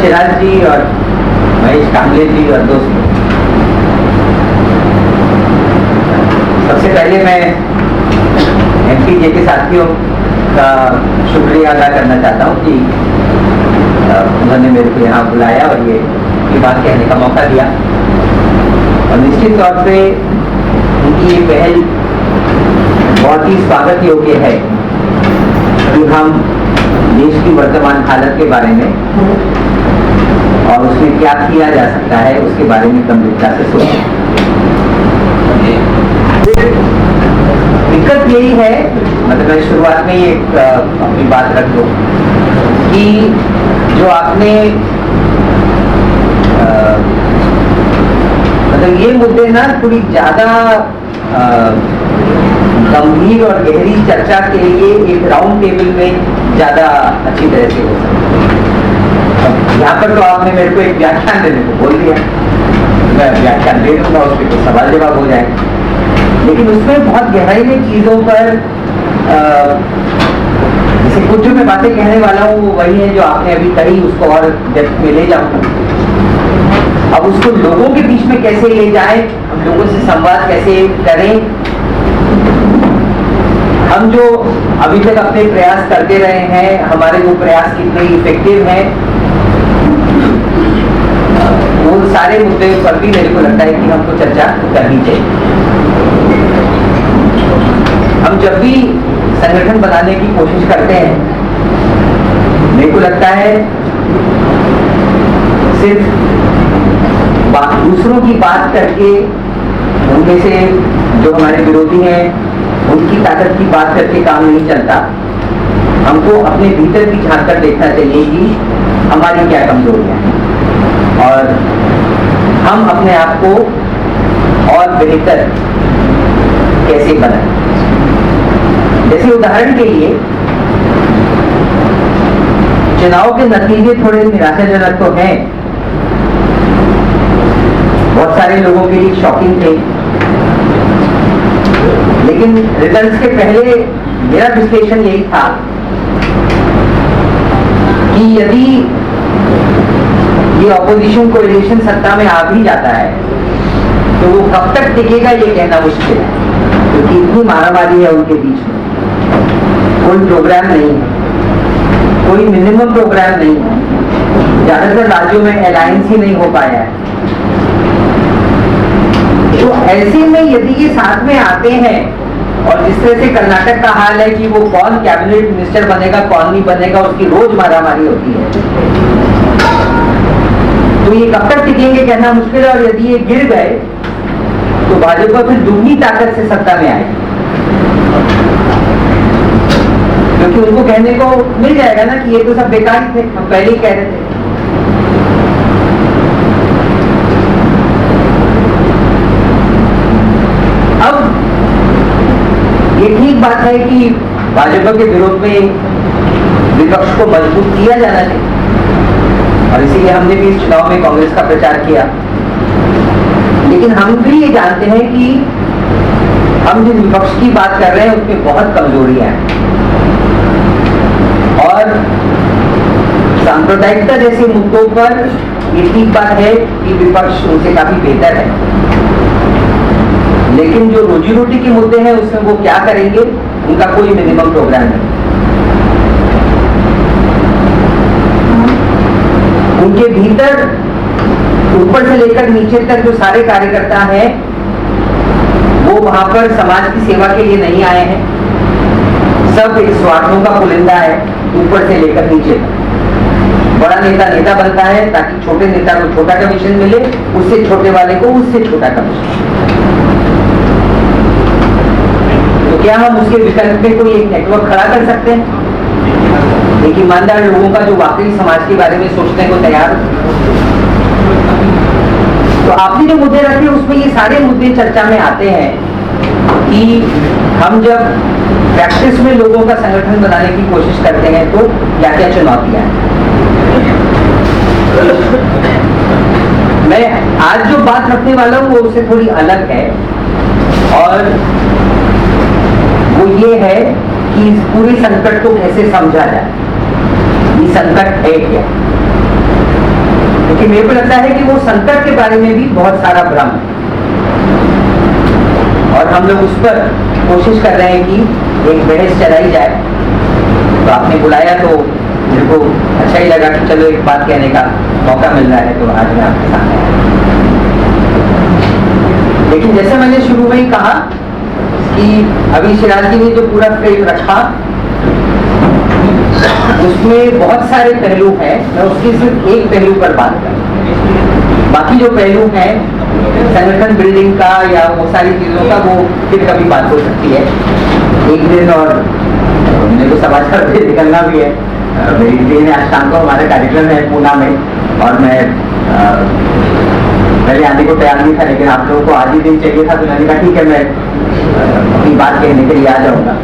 शिराज जी और महेश कांबले जी और दोस्तों, सबसे पहले मैं एमपीजे के साथियों का शुक्रिया अदा करना चाहता हूँ कि उन्होंने मेरे को यहाँ बुलाया और ये बात कहने का मौका दिया। और निश्चित तौर पे उनकी ये पहल बहुत ही स्वागत योग्य है कि हम देश की वर्तमान हालत के बारे में और उसमें क्या किया जा सकता है उसके बारे में गंभीरता से सोचें। दिक्कत यही है, मतलब मैं शुरुआत में ही एक अपनी बात रख दूं कि जो आपने मतलब ये मुद्दे ना थोड़ी ज्यादा गंभीर और गहरी चर्चा के लिए एक राउंड टेबल में ज्यादा अच्छी तरह से हो सकता है। यहाँ पर तो आपने मेरे को एक व्याख्यान देने को बोल दिया, मैं व्याख्यान दे दूंगा, उस पर कुछ सवाल जवाब हो जाए, लेकिन उसमें बहुत गहराई में चीजों पर जैसे कुछ जो मैं बातें कहने वाला हूँ वो वही है जो आपने अभी कही, उसको और डेप्थ में ले जाऊंगा। अब उसको लोगों के बीच में कैसे ले जाए, हम लोगों से संवाद कैसे करें, हम जो अभी तक अपने प्रयास करते रहे हैं, हमारे वो प्रयास कितने इफेक्टिव हैं, वो सारे मुद्दे पर भी मेरे को लगता है कि हमको चर्चा करनी चाहिए। हम जब भी संगठन बनाने की कोशिश करते हैं, मेरे को लगता है सिर्फ दूसरों की बात करके, उनमें से जो हमारे विरोधी हैं उनकी ताकत की बात करके काम नहीं चलता। हमको अपने भीतर भी झांक कर देखना चाहिए कि हमारी क्या कमजोरियां हैं और हम अपने आप को और बेहतर कैसे बनाएं। जैसे उदाहरण के लिए चुनाव के नतीजे थोड़े निराशाजनक तो हैं, बहुत सारे लोगों के लिए शॉकिंग थे, लेकिन रिजल्ट्स के पहले मेरा विश्लेषण यही था कि यदि ये ऑपोजिशन कोएलिशन सत्ता में आ भी जाता है तो वो कब तक टिकेगा ये कहना मुश्किल है, क्योंकि इतनी मारामारी है उनके बीच में, कोई प्रोग्राम नहीं है, कोई मिनिमम प्रोग्राम नहीं है, ज्यादातर राज्यों में अलायंस ही नहीं हो पाया है। तो ऐसे में यदि ये साथ में आते हैं और जिस तरह से कर्नाटक का हाल है कि वो कौन कैबिनेट मिनिस्टर बनेगा कौन नहीं बनेगा उसकी रोज मारामारी होती है, तो ये कब तक टिकेंगे कहना मुश्किल है। और यदि ये गिर गए तो भाजपा फिर दुगनी ताकत से सत्ता में आएगी, क्योंकि उनको कहने को मिल जाएगा ना कि ये तो सब बेकार ही थे, हम पहले ही कह रहे थे। अब ये ठीक बात है कि भाजपा के विरोध में विपक्ष को मजबूत किया जाना चाहिए और इसीलिए हमने भी इस चुनाव में कांग्रेस का प्रचार किया, लेकिन हम भी ये जानते हैं कि हम जिन विपक्ष की बात कर रहे हैं उसमें बहुत कमजोरियां हैं और सांप्रदायिकता जैसे मुद्दों पर ये ठीक बात है कि विपक्ष उनसे काफी बेहतर है, लेकिन जो रोजी रोटी के मुद्दे हैं उसमें वो क्या करेंगे, उनका कोई मिनिमम प्रोग्राम नहीं। उनके भीतर ऊपर से लेकर नीचे तक जो सारे कार्यकर्ता हैं वो वहां पर समाज की सेवा के लिए नहीं आए हैं, सब एक स्वार्थों का पुलिंदा है, ऊपर से लेकर नीचे तक। बड़ा नेता नेता बनता है ताकि छोटे नेता को छोटा कमीशन मिले, उससे छोटे वाले को उससे छोटा कमीशन। तो क्या हम उसके विकल्प में कोई एक नेटवर्क खड़ा कर सकते हैं, एक ईमानदार लोगों का जो वाकई समाज के बारे में सोचने को तैयार। तो आपने जो मुद्दे रखे उसमें ये सारे मुद्दे चर्चा में आते हैं कि हम जब प्रैक्टिस में लोगों का संगठन बनाने की कोशिश करते हैं तो क्या क्या चुनौतियां हैं। मैं आज जो बात रखने वाला हूं वो उससे थोड़ी अलग है और वो ये है कि इस पूरे संकट को कैसे समझा जाए, ये संकट है क्या। कि मेरे को लगता है कि वो संकट के बारे में भी बहुत सारा भ्रम है, और हम लोग उस पर कोशिश कर रहे हैं कि एक बहस चलाई जाए। तो आपने बुलाया तो मेरे को अच्छा ही लगा कि चलो एक बात कहने का मौका मिल रहा है, तो आज मैं आपके सामने आया। लेकिन जैसे मैंने शुरू में ही कहा कि अभी शिराज जी ने जो पूरा फ्रेम रखा उसमें बहुत सारे पहलू हैं, मैं उसके सिर्फ एक पहलू पर बात करूं। बाकी जो पहलू हैं संगठन बिल्डिंग का या वो सारी चीजों का, वो फिर कभी बात हो सकती है एक दिन। और मेरे को समाचार पे निकलना भी है, मेरी ट्रेन आज शाम को हमारा कार्यक्रम है पूना में, और मैं पहले आने को तैयार नहीं था, लेकिन आप लोगों को आज ही दिन चाहिए था, तो मैंने कहा ठीक है मैं अपनी बात कहने के लिए आ जाऊंगा।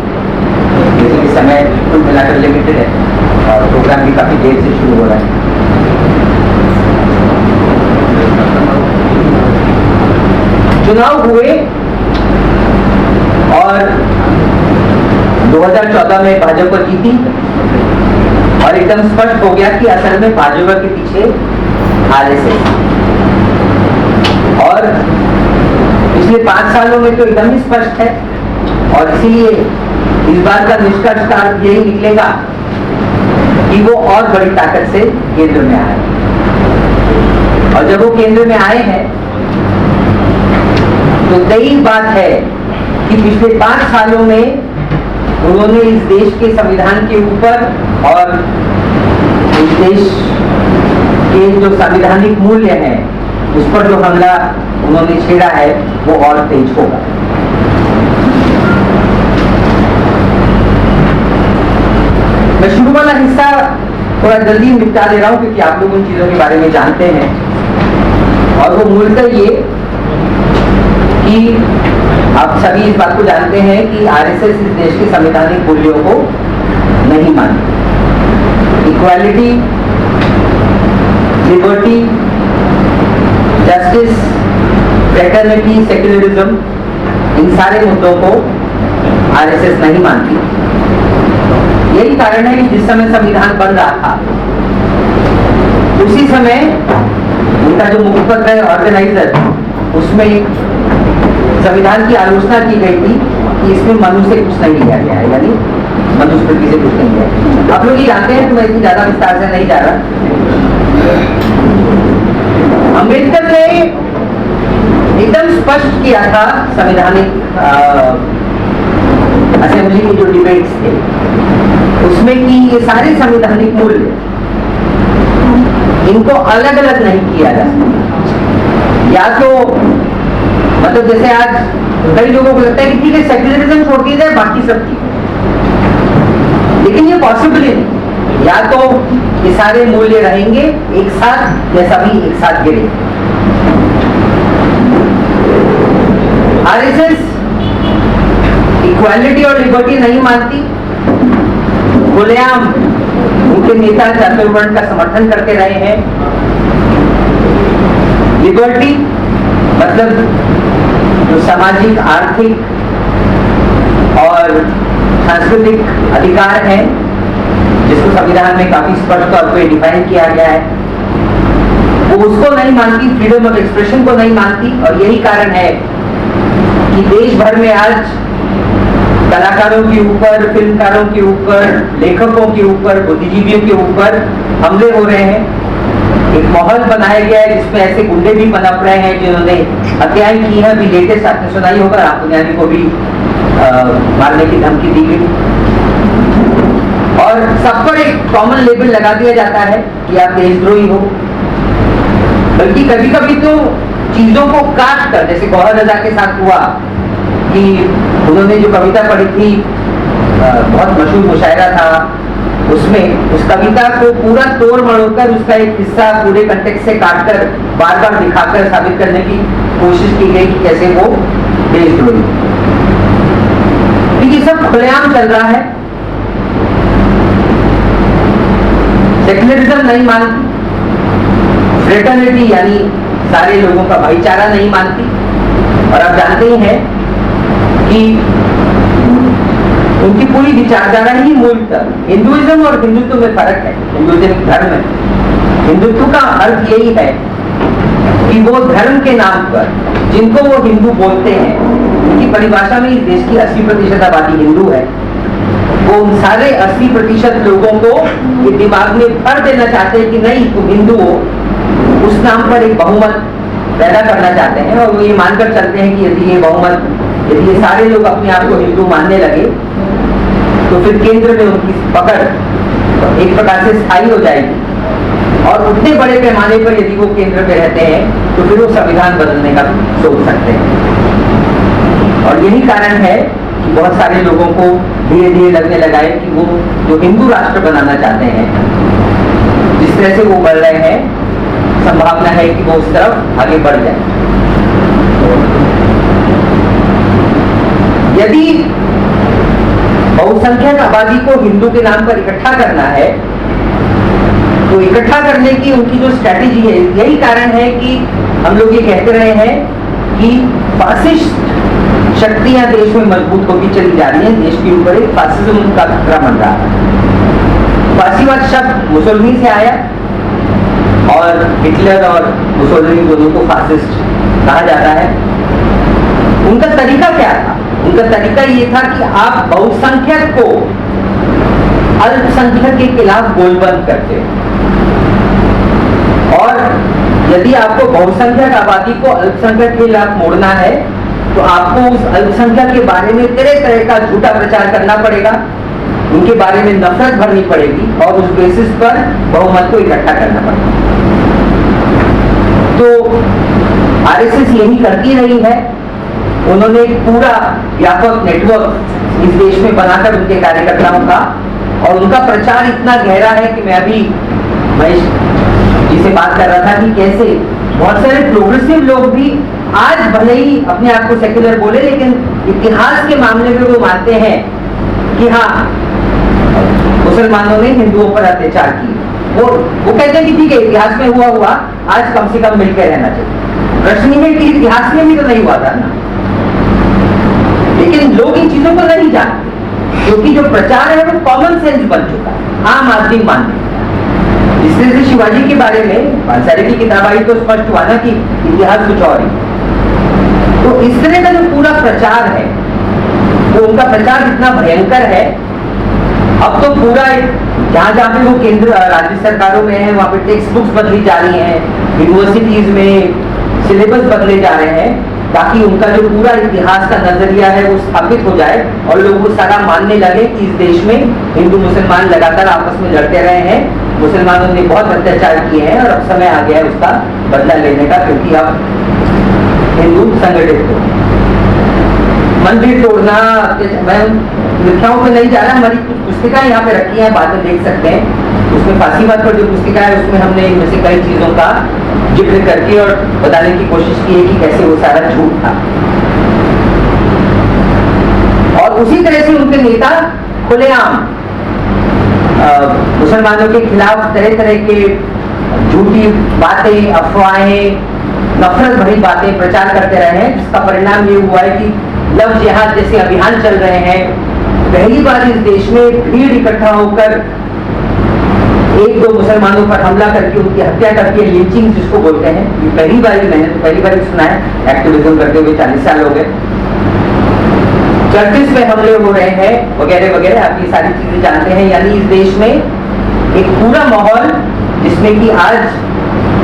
इस समय कुल मिलाकर लिमिटेड है और प्रोग्राम भी काफी देर से शुरू हो रहा है। चुनाव हुए और 2014 में भाजपा जीती, और एकदम स्पष्ट हो गया कि असल में भाजपा के पीछे आरएसएस, और पिछले 5 सालों में तो एकदम ही स्पष्ट है। और इसीलिए इस बार का निष्कर्ष का यही निकलेगा कि वो और बड़ी ताकत से केंद्र में आए, और जब वो केंद्र में आए हैं तो तय बात है कि पिछले 5 सालों में उन्होंने इस देश के संविधान के ऊपर और इस देश के जो संवैधानिक मूल्य हैं उस पर जो हमला उन्होंने छेड़ा है वो और तेज होगा। मैं शुरू वाला हिस्सा थोड़ा जल्दी निपटा दे रहा हूं क्योंकि आप लोग उन चीजों के बारे में जानते हैं, और वो मूलतः ये कि आप सभी इस बात को जानते हैं कि आरएसएस इस देश के संवैधानिक मूल्यों को नहीं मानती। Equality, liberty, justice, fraternity, secularism, इन सारे मुद्दों को आरएसएस नहीं मानती। यही कारण है कि जिस समय संविधान बन रहा था उसी समय उनका जो मुखपत्र है ऑर्गेनाइजर, उसमें संविधान की आलोचना की गई थी कि इसमें मनुष्य से कुछ नहीं लिया गया है, यानी मनुस्मृति से कुछ नहीं लिया गया। आप लोग ये जानते हैं, तो मैं इतनी ज्यादा विस्तार से नहीं जा रहा। अम्बेडकर ने एकदम स्पष्ट किया था संवैधानिक असेंबली के जो डिबेट्स थे उसमें कि ये सारे संवैधानिक मूल्य इनको अलग अलग नहीं किया जा सकता। या तो मतलब जैसे आज कई लोगों को लगता है कि ठीक है सेक्युलरिज्म छोड़ दिया जाए, बाकी सब ठीक है, लेकिन ये पॉसिबल ही नहीं। या तो ये सारे मूल्य रहेंगे एक साथ या सभी एक साथ गिरेंगे। आरएसएस इक्वालिटी और लिबर्टी नहीं मानती, खुलेआम उनके नेता चतुर्वर्ण का समर्थन करते रहे हैं। लिबर्टी मतलब जो सामाजिक, आर्थिक और सांस्कृतिक अधिकार है जिसको संविधान में काफी स्पष्ट तौर पर डिफाइन किया गया है, वो उसको नहीं मानती, फ्रीडम ऑफ एक्सप्रेशन को नहीं मानती। और यही कारण है कि देश भर में आज कलाकारों के ऊपर, फिल्मकारों के ऊपर, लेखकों के ऊपर, बुद्धिजीवियों के ऊपर हमले हो रहे हैं। एक माहौल बनाया गया है जिसमें ऐसे गुंडे भी पनप रहे हैं जिन्होंने हत्याएं की हैं। अभी लेटेस्ट आपने सुना ही होगा, राहुल गांधी को भी मारने की धमकी दी गई, और सब पर एक कॉमन लेबल लगा दिया जाता है कि आप देशद्रोही हो। बल्कि कभी कभी तो चीजों को काट कर, जैसे गौहर रजा के साथ हुआ कि उन्होंने जो कविता पढ़ी थी, बहुत मशहूर मुशायरा था, उसमें उस कविता को पूरा तोड़ मरोड़ कर उसका एक हिस्सा पूरे कंटेक्स्ट से काटकर बार बार दिखाकर साबित करने की कोशिश की गई कि कैसे वो देशद्रोही। ये सब खुलेआम चल रहा है। सेक्युलरिज्म नहीं मानती, फ्रेटर्निटी यानी सारे लोगों का भाईचारा नहीं मानती, और आप जानते ही हैं कि उनकी पूरी विचारधारा ही मूलतः हिंदुइज्म और हिंदुत्व में फर्क है। हिंदुइज्म धर्म है हिंदुत्व का अर्थ यही है कि वो धर्म के नाम पर जिनको वो हिंदू बोलते हैं, उनकी परिभाषा में इस देश की 80% आबादी हिंदू है, वो उन सारे 80% लोगों को ये दिमाग में भर देना चाहते हैं कि नहीं तुम हिंदू हो, उस नाम पर एक बहुमत पैदा करना चाहते हैं। और वो ये मानकर चलते हैं कि यदि ये बहुमत, यदि ये सारे लोग अपने आप को हिंदू मानने लगे तो फिर केंद्र में उनकी पकड़ एक प्रकार से स्थायी हो जाएगी, और उतने बड़े पैमाने पर यदि वो केंद्र पे रहते हैं तो फिर वो संविधान बदलने का सोच सकते हैं। और यही कारण है कि बहुत सारे लोगों को धीरे धीरे लगने लगा है कि वो जो हिंदू राष्ट्र बनाना चाहते हैं, जिस तरह से वो बढ़ रहे हैं, संभावना है कि वो उस तरफ आगे बढ़ जाए। यदि बहुसंख्यक आबादी को हिंदू के नाम पर इकट्ठा करना है तो इकट्ठा करने की उनकी जो स्ट्रैटेजी है, यही कारण है कि हम लोग ये कहते रहे हैं कि फासिस्ट शक्तियां देश में मजबूत होती चली जा रही हैं, देश के ऊपर एक फासिज्म का खतरा बन रहा है। फासीवाद शब्द मुसोलिनी से आया और हिटलर और मुसोलिनी दोनों को फासिस्ट कहा जाता है। उनका तरीका क्या था? उनका तरीका ये था कि आप बहुसंख्यक को अल्पसंख्यक के खिलाफ गोलबंद करते हो, और यदि आपको बहुसंख्यक आबादी को अल्पसंख्यक के खिलाफ मोड़ना है तो आपको उस अल्पसंख्यक के बारे में तरह तरह का झूठा प्रचार करना पड़ेगा, उनके बारे में नफरत भरनी पड़ेगी और उस बेसिस पर बहुमत को इकट्ठा करना पड़ेगा। तो आरएसएस यही करती रही है। उन्होंने एक पूरा व्यापक नेटवर्क इस देश में बनाकर उनके कार्यकर्ताओं का, और उनका प्रचार इतना गहरा है कि मैं अभी महेश जी से बात कर रहा था कि कैसे बहुत सारे प्रोग्रेसिव लोग भी आज भले ही अपने आप को सेक्युलर बोले, लेकिन इतिहास के मामले में वो मानते हैं कि हाँ मुसलमानों ने हिंदुओं पर अत्याचार किए। वो कहते हैं कि ठीक है इतिहास में हुआ, आज कम से कम मिलकर रहना चाहिए। प्रश्न है कि इतिहास में भी तो नहीं हुआ था ना, लेकिन लोग इन चीजों को नहीं जानते क्योंकि जो प्रचार है वो कॉमन सेंस बन चुका है, आम आदमी मानने। जिस तरह से शिवाजी के बारे में पांचाली की किताब आई तो स्पष्ट हुआ ना कि इतिहास कुछ और है। तो इस तरह का जो पूरा प्रचार है वो उनका प्रचार इतना भयंकर है। अब तो पूरा जहां जहां पे वो केंद्र राज्य सरकारों में है वहां पे टेक्स्ट बुक्स बदली जा रही हैं, यूनिवर्सिटीज में सिलेबस बदले जा रहे हैं, ताकि उनका जो पूरा इतिहास का नजरिया है वो स्थापित हो जाए और लोगों को सारा मानने लगे कि इस देश में हिंदू मुसलमान लगातार आपस में लड़ते रहे हैं, मुसलमानों ने बहुत अत्याचार किए हैं और अब समय आ गया है उसका बदला लेने का, क्योंकि अब हिंदू संगठित हो। मंदिर तोड़ना, मैं व्याख्याओं पे नहीं जा रहा, हमारी कुछ पुस्तिकाएं यहाँ पे रखी हैं, बाद में देख सकते हैं। उसमें फासीवाद पर जो पुस्तिका है उसमें हमने इनमें से कई चीजों का जिक्र करके और बताने की कोशिश की है कि कैसे वो सारा झूठ था। और उसी तरह से उनके नेता खुलेआम मुसलमानों के खिलाफ तरह तरह के झूठी बातें, अफवाहें, नफरत भरी बातें प्रचार करते रहे हैं, जिसका परिणाम ये हुआ है कि लव जिहाद जैसे अभियान चल रहे हैं। पहली बार इस देश में भीड़ इकट्ठा होकर एक दो मुसलमानों पर हमला करके उनकी हत्या करके, लिंचिंग जिसको बोलते हैं, ये पहली बार मैंने तो पहली बार सुना है। एक्टिविज्म करते हुए 40 साल हो गए। चर्चिस पे हमले हो रहे हैं वगैरह वगैरह, आप ये सारी चीजें जानते हैं। यानी इस देश में एक पूरा माहौल जिसमें कि आज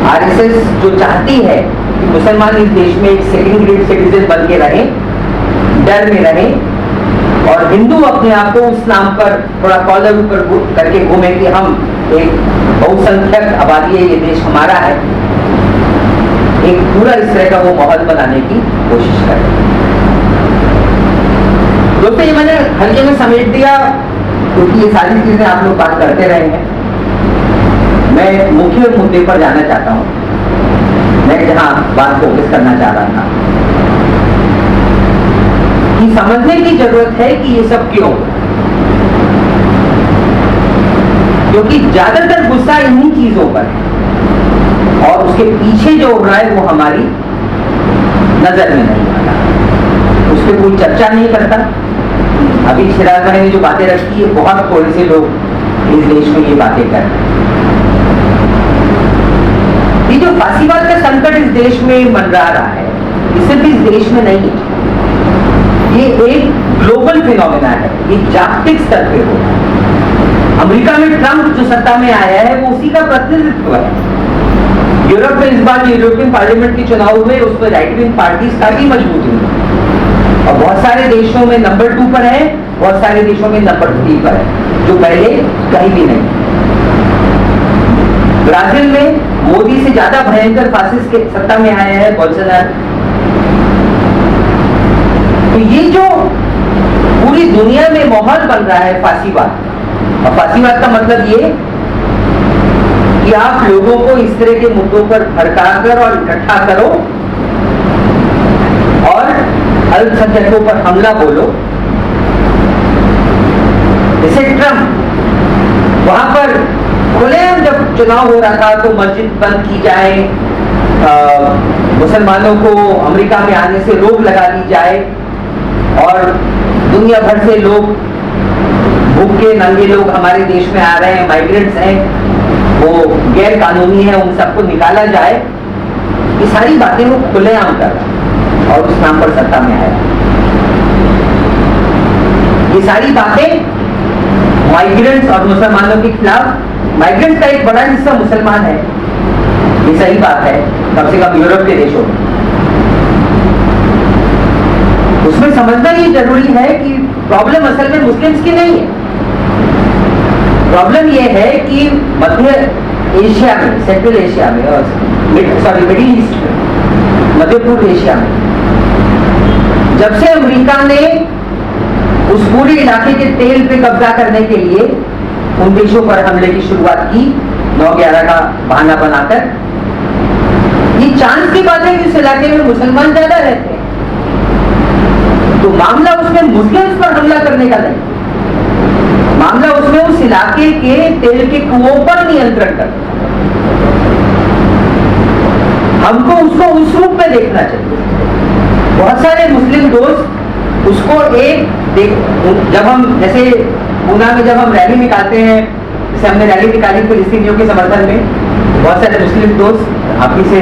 आरएसएस जो चाहती है कि मुसलमान इस देश में एक सेकंड ग्रेड सिटीजन बन के रहे, डर में रहे, और हिंदू अपने आप को उस नाम पर थोड़ा कॉलर ऊपर करके घूमे कि हम एक बहुसंख्यक आबादी है, ये देश हमारा है। एक पूरा इस तरह का वो माहौल बनाने की कोशिश कर रहे हैं। दोस्तों ये मैंने हल्के में समेट दिया क्योंकि ये सारी चीजें आप लोग बात करते रहे हैं। मैं मुख्य मुद्दे पर जाना चाहता हूं, मैं जहां बात फोकस करना चाह रहा था कि समझने की जरूरत है कि ये सब क्यों, क्योंकि ज्यादातर गुस्सा इन्हीं चीजों पर है और उसके पीछे जो हो रहा है वो हमारी नजर में नहीं आता, उस पर कोई चर्चा नहीं करता। अभी शिराज भाई ने जो बातें रखी है, बहुत थोड़े से लोग इस देश में ये बातें कर रहे हैं। जो फांसीवाद का संकट इस देश में मंडरा रहा है, ये सिर्फ इस देश में नहीं है, ये एक ग्लोबल फिनोमेना है, ये जागतिक स्तर पे हो रहा है। अमेरिका में ट्रंप जो सत्ता में आया है वो उसी का प्रतिनिधित्व है। यूरोप में इस बार यूरोपियन पार्लियामेंट के चुनाव हुए, उसमें राइट विंग पार्टीज काफी मजबूत हुई और बहुत सारे देशों में नंबर 2 पर है, बहुत सारे देशों में नंबर 3 पर है, जो पहले कहीं भी नहीं। ब्राजील में मोदी से ज्यादा भयंकर फासिस्ट के सत्ता में आया है बोल्सोनारो। तो ये जो पूरी दुनिया में माहौल बन रहा है फांसीवाद, और फांसीवाद का मतलब ये कि आप लोगों को इस तरह के मुद्दों पर भड़काकर और इकट्ठा करो और अल्पसंख्यकों पर हमला बोलो। जैसे ट्रंप वहां पर खुलेआम जब चुनाव हो रहा था तो मस्जिद बंद की जाए, मुसलमानों को अमेरिका में आने से रोक लगा दी जाए और दुनिया भर से लोग, भूखे नंगे लोग हमारे देश में आ रहे हैं, माइग्रेंट्स हैं, वो गैर कानूनी है, उन सबको निकाला जाए। ये सारी बातें वो खुलेआम कर रहा है और उस नाम पर सत्ता में आया। ये सारी बातें माइग्रेंट्स और मुसलमानों के खिलाफ, माइग्रेंट्स का एक बड़ा हिस्सा मुसलमान है, ये सही बात है, कम से कम यूरोप के देशों में। उसमें समझना ये जरूरी है कि प्रॉब्लम असल में मुस्लिम्स की नहीं है। प्रॉब्लम ये है कि मध्य एशिया में, सेंट्रल एशिया में और मिडिल ईस्ट में, मध्य पूर्व एशिया में, जब से अमेरिका ने उस पूरे इलाके के तेल पे कब्जा करने के लिए उन देशों पर हमले की शुरुआत की 9/11 का बहाना बनाकर, ये चांस की बात है कि उस इलाके में मुसलमान ज्यादा रहते हैं, तो मामला उसमें मुस्लिम्स पर हमला करने का नहीं, मामला उसमें उस इलाके के तेल के कुओं पर नियंत्रण करना। हमको उसको उस रूप में देखना चाहिए। बहुत सारे मुस्लिम दोस्त उसको जब हम जैसे पूना में जब हम रैली निकालते हैं, जैसे हमने रैली निकाली फिलिस्तीनियों के समर्थन में, बहुत सारे मुस्लिम दोस्त आपकी से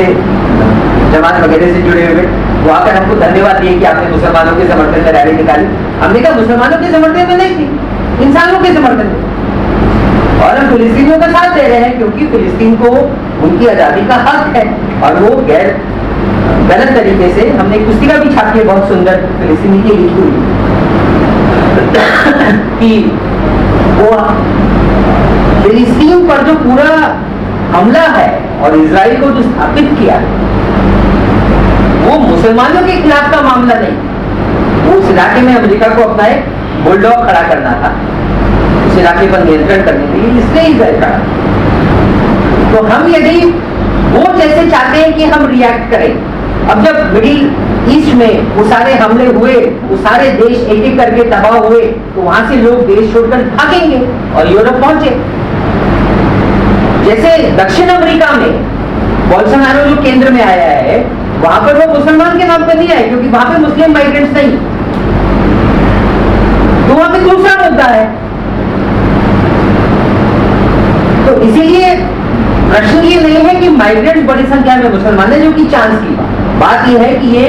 जमात वगैरह से जुड़े हुए वो आकर हमको धन्यवाद दिए कि आपने मुसलमानों के समर्थन में रैली निकाली। हमने कहा मुसलमानों के समर्थन में नहीं थी, इंसानों के समर्थन में, और हम फिलिस्तीनियों का साथ दे रहे हैं क्योंकि फिलिस्तीन को उनकी आजादी का हक है। और वो गलत तरीके से हमने एक पुस्तिका भी छापी है बहुत सुंदर फिलिस्तीनी की लिखी हुई कि वो फिलिस्तीन पर जो पूरा हमला है और इजराइल को जो स्थापित किया वो मुसलमानों के खिलाफ का मामला नहीं, वो उस इलाके में अमेरिका को अपना एक बुलडॉग खड़ा करना था, उस इलाके पर नियंत्रण करने के लिए, इसलिए इजराइल खड़ा। तो हम यदि वो जैसे चाहते हैं कि हम रिएक्ट करें, अब जब मिडिल ईस्ट में वो सारे हमले हुए, वो सारे देश एक एक करके तबाह हुए, तो वहां से लोग देश छोड़कर भागेंगे और यूरोप पहुंचे। जैसे दक्षिण अमेरिका में बोल्सोनारो जो केंद्र में आया है, वहां पर वो मुसलमान के नाम पर नहीं आए क्योंकि वहां पे मुस्लिम माइग्रेंट्स नहीं, तो वहां पे दूसरा मुद्दा है। तो इसीलिए प्रश्न ये नहीं है कि माइग्रेंट्स बड़ी संख्या में मुसलमान है, जो कि चांस की बात यह है कि ये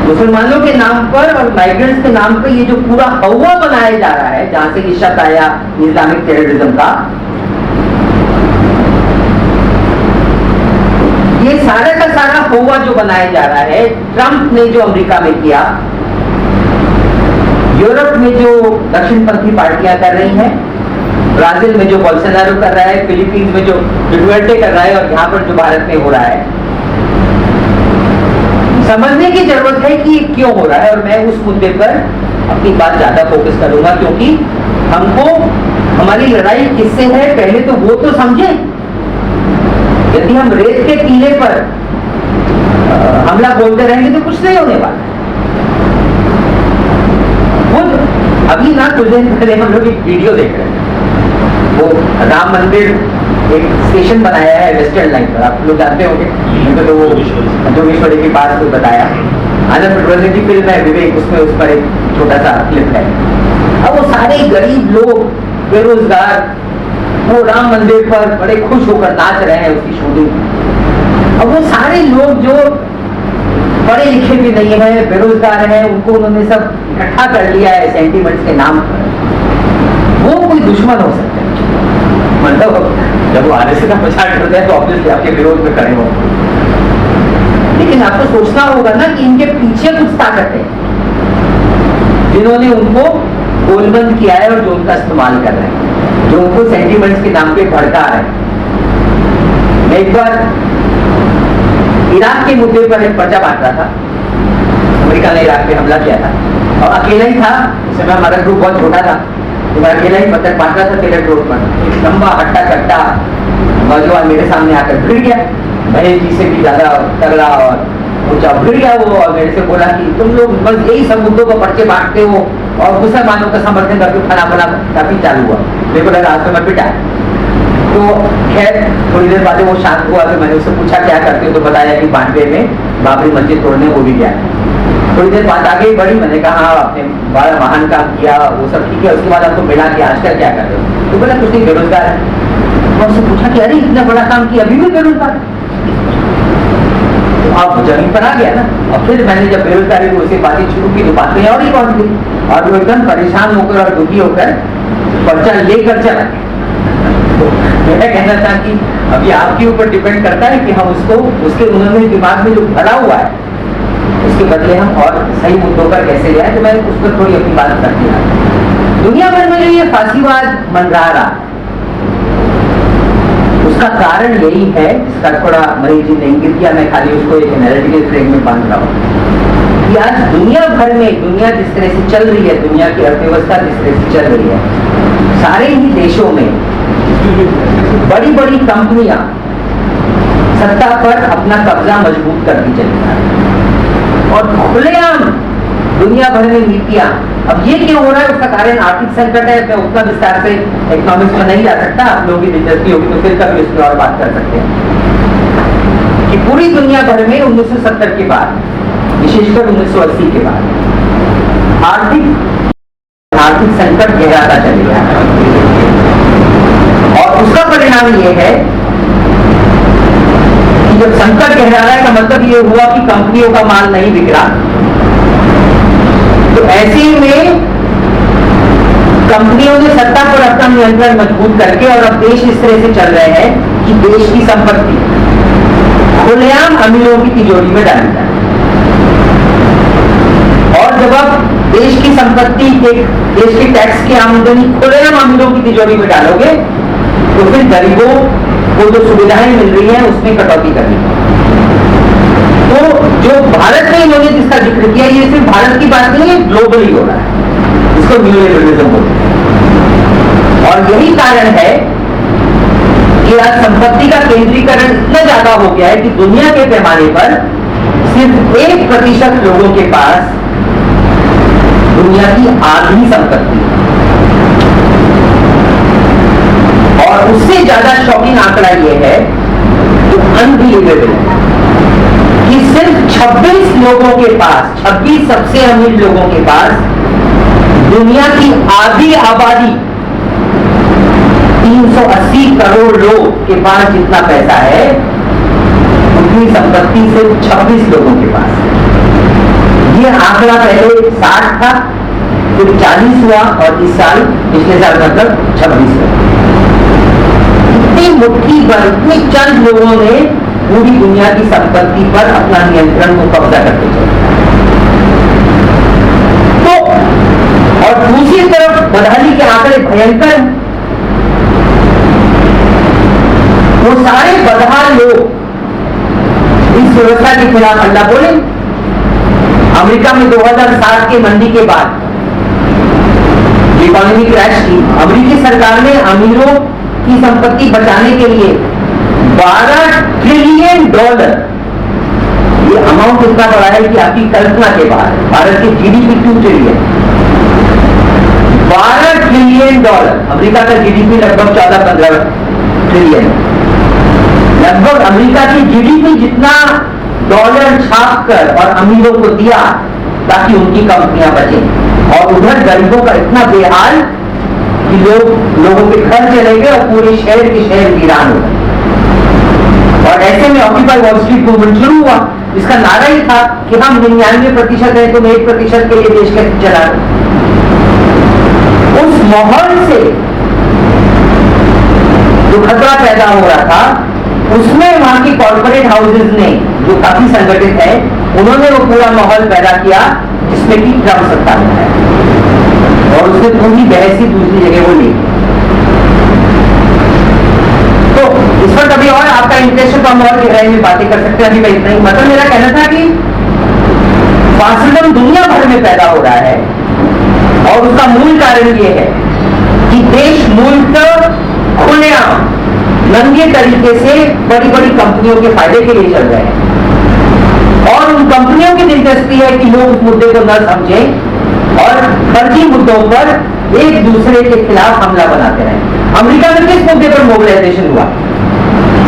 मुसलमानों के नाम पर और माइग्रेंट्स के नाम पर ये जो पूरा हवा बनाया जा रहा है, जहां से कि शक आया इस्लामिक टेररिज्म का, ये सारा का सारा हवा जो बनाया जा रहा है, ट्रंप ने जो अमेरिका में किया, यूरोप में जो दक्षिणपंथी पार्टियां कर रही हैं, ब्राजील में जो बोल्सोनारो कर रहा है, फिलीपींस में जो डुटर्टे कर रहा है और यहाँ पर जो भारत में हो रहा है, समझने की जरूरत है कि ये क्यों हो रहा है। और मैं उस मुद्दे पर अपनी बात ज्यादा फोकस करूंगा क्योंकि हमको हमारी लड़ाई किससे है पहले तो वो तो समझे। यदि हम रेत के टीले पर हमला बोलते रहेंगे तो कुछ नहीं होने वाला। अभी ना कुछ दिन पहले हम लोग एक वीडियो देख रहे हैं, वो राम मंदिर एक स्टेशन बनाया है वेस्टर्न लाइन पर, आप लोग जानते होंगे, तो वो जोगेश्वरी के पास को बताया, आनंद पेट्रोलियम की फिल्म है विवेक, उसमें उस पर एक छोटा सा क्लिप है। अब वो सारे गरीब लोग बेरोजगार वो राम मंदिर पर बड़े खुश होकर नाच रहे हैं उसकी शूटिंग। अब वो सारे लोग जो पढ़े लिखे भी नहीं है, बेरोजगार है, उनको उन्होंने सब इकट्ठा कर लिया है सेंटिमेंट्स के नाम पर। वो कोई दुश्मन हो सकते हैं, मतलब जब वो आरएसएस का प्रचार करते हैं तो ऑब्वियसली आपके विरोध में खड़े होंगे, लेकिन आपको सोचना होगा ना कि इनके पीछे कुछ ताकत है जिन्होंने उनको गोलबंद किया है और जो उनका इस्तेमाल कर रहे हैं, जो उनको सेंटिमेंट्स के नाम पे भड़का रहे हैं। मैं एक बार इराक के मुद्दे पर एक पर्चा बांट रहा था, अमेरिका ने इराक पे हमला किया था और अकेला ही था, उस समय हमारा ग्रुप बहुत छोटा था, तो मैं अकेला ही पत्थर बांट रहा था तेरे रोड पर। एक लंबा हट्टा कट्टा नौजवान मेरे सामने आकर भिड़ गया, महेश जी से भी ज्यादा तगड़ा और ऊंचा भिड़ गया वो, और मेरे से बोला कि तुम लोग बस यही सब मुद्दों को पर्चे बांटते हो और मुसलमानों का समर्थन करके फला फला काफी चालू हुआ। मेरे को लगा आज तो मैं पिटा। तो खैर थोड़ी देर बाद वो शांत हुआ, तो मैंने उससे पूछा क्या करते हो, तो बताया कि 92 में बाबरी मस्जिद तोड़ने वो भी गया। थोड़ी देर बात आगे बढ़ी, मैंने कहा हाँ आपने बड़ा महान काम किया, वो सब ठीक है, उसके बाद आपको मिला कि आजकल क्या कर रहे हो, तो बोला कुछ नहीं बेरोजगार है। मैं उससे पूछा कि अरे इतना बड़ा काम किया अभी भी बेरोजगार है, तो आप जमीन पर आ गया ना। और फिर मैंने जब बेरोजगारी को उससे बातें शुरू की तो बातें और ही पहुंच गई, और वो एकदम परेशान होकर और दुखी होकर पर्चा लेकर चला गया। मैं कहना था कि अभी आपके ऊपर डिपेंड करता है कि हम उसको उसके उन्होंने दिमाग में जो भरा हुआ है उसके बदले हम और सही मुद्दों पर कैसे जाए, तो मैंने उस पर थोड़ी अपनी बात कर दिया। दुनिया भर में जो ये फांसीवाद मंडरा रहा उसका कारण यही है, इसका थोड़ा मरीज जी ने इंगित किया, मैं खाली उसको एक एनालिटिकल फ्रेम में बांध रहा हूँ कि आज दुनिया भर में दुनिया जिस तरह से चल रही है, दुनिया की अर्थव्यवस्था जिस तरह से चल रही है, सारे ही देशों में बड़ी बड़ी कंपनियां सत्ता पर अपना कब्जा मजबूत करती चली जा रही और खुलेआम दुनिया भर में नीतियां। अब ये क्यों हो रहा है, उसका कारण आर्थिक संकट है। मैं उतना विस्तार से इकोनॉमिक्स में नहीं जा सकता, आप लोगों की दिलचस्पी होगी तो फिर कभी उस पर और बात कर सकते हैं कि पूरी दुनिया भर में 1970 के बाद, विशेषकर 1980 के बाद आर्थिक संकट गहराता चले गया और उसका परिणाम ये है कि जब संकट गहरा रहा है का मतलब ये हुआ कि कंपनियों का माल नहीं बिक रहा, तो ऐसे में कंपनियों ने सत्ता पर अपना नियंत्रण मजबूत करके, और अब देश इस तरह से चल रहे हैं कि देश की संपत्ति खुलेआम अमीरों की तिजोरी में डाली जाए। और जब आप देश की संपत्ति के, देश की टैक्स की आमदनी खुलेआम अमीरों की तिजोरी में डालोगे तो फिर गरीबों को जो सुविधाएं मिल रही हैं उसमें कटौती करनी है। तो जो भारत में इन्होंने जिसका जिक्र किया, ये सिर्फ भारत की बात नहीं है, ग्लोबली हो रहा है, इसको न्यू लिबरलिज्म बोलते हैं। और यही कारण है कि आज संपत्ति का केंद्रीकरण इतना ज्यादा हो गया है कि दुनिया के पैमाने पर सिर्फ 1% लोगों के पास दुनिया की आधी संपत्ति है। और उससे ज्यादा शॉकिंग आंकड़ा यह है जो अनबिलीवेबल है कि सिर्फ 26 लोगों के पास, 26 सबसे अमीर लोगों के पास दुनिया की आधी आबादी 380 करोड़ लोग के पास जितना पैसा है उतनी संपत्ति सिर्फ 26 लोगों के पास है। ये आंकड़ा पहले 60 था, फिर 40 हुआ और इस साल, पिछले साल मतलब 26 हुआ। इतनी मुट्ठी भर, इतने चंद लोगों ने पूरी दुनिया की संपत्ति पर अपना नियंत्रण को कब्जा करके चला। तो और दूसरी तरफ बदहाली के आंकड़े भयंकर, वो सारे बदहाल लोग इस व्यवस्था के खिलाफ हल्ला बोले। अमेरिका में 2007 के मंदी के बाद इकोनॉमी क्रैश की, अमेरिकी सरकार ने अमीरों की संपत्ति बचाने के लिए $12 ट्रिलियन, ये अमाउंट इतना बड़ा है कि आपकी कल्पना के बाहर। भारत की जीडीपी 2 ट्रिलियन, $12 ट्रिलियन। अमेरिका का जीडीपी लगभग 14-15 ट्रिलियन, लगभग अमेरिका की जीडीपी जितना डॉलर छाप कर और अमीरों को दिया ताकि उनकी कंपनियां बचें, और उधर गरीबों का इतना बेहाल कि लोगों के घर चले गए और पूरे शहर के शहर वीरान हो गए। और ऐसे में ऑक्यूपाई वॉल स्ट्रीट मूवमेंट शुरू हुआ। इसका नारा ही था कि हम 99% है, तुम 1% के लिए देश कैसे चला रहे। उस माहौल से जो खतरा पैदा हो रहा था, उसमें वहां की कॉर्पोरेट हाउसेज ने, जो काफी संगठित है, उन्होंने वो पूरा माहौल पैदा किया जिसमें कि ट्रम्प सत्ता में है, और उसने पूरी बहस ही दूसरी जगह वो ली। तो इस पर कभी और आपका इंटरेस्ट है तो हम और गहराई में बातें कर सकते हैं, अभी मैं इतना ही। मतलब मेरा कहना था कि फासिज्म दुनिया भर में पैदा हो रहा है, और उसका मूल कारण ये है कि देश मूलतः खुलेआम नंगे तरीके से बड़ी बड़ी कंपनियों के फायदे के लिए चल रहे हैं, और उन कंपनियों की दिलचस्पी है कि लोग उस मुद्दे को न समझें और फर्जी मुद्दों पर एक दूसरे के खिलाफ हमला बनाते रहे। अमेरिका में किस मुद्दे पर मोबिलाइजेशन हुआ?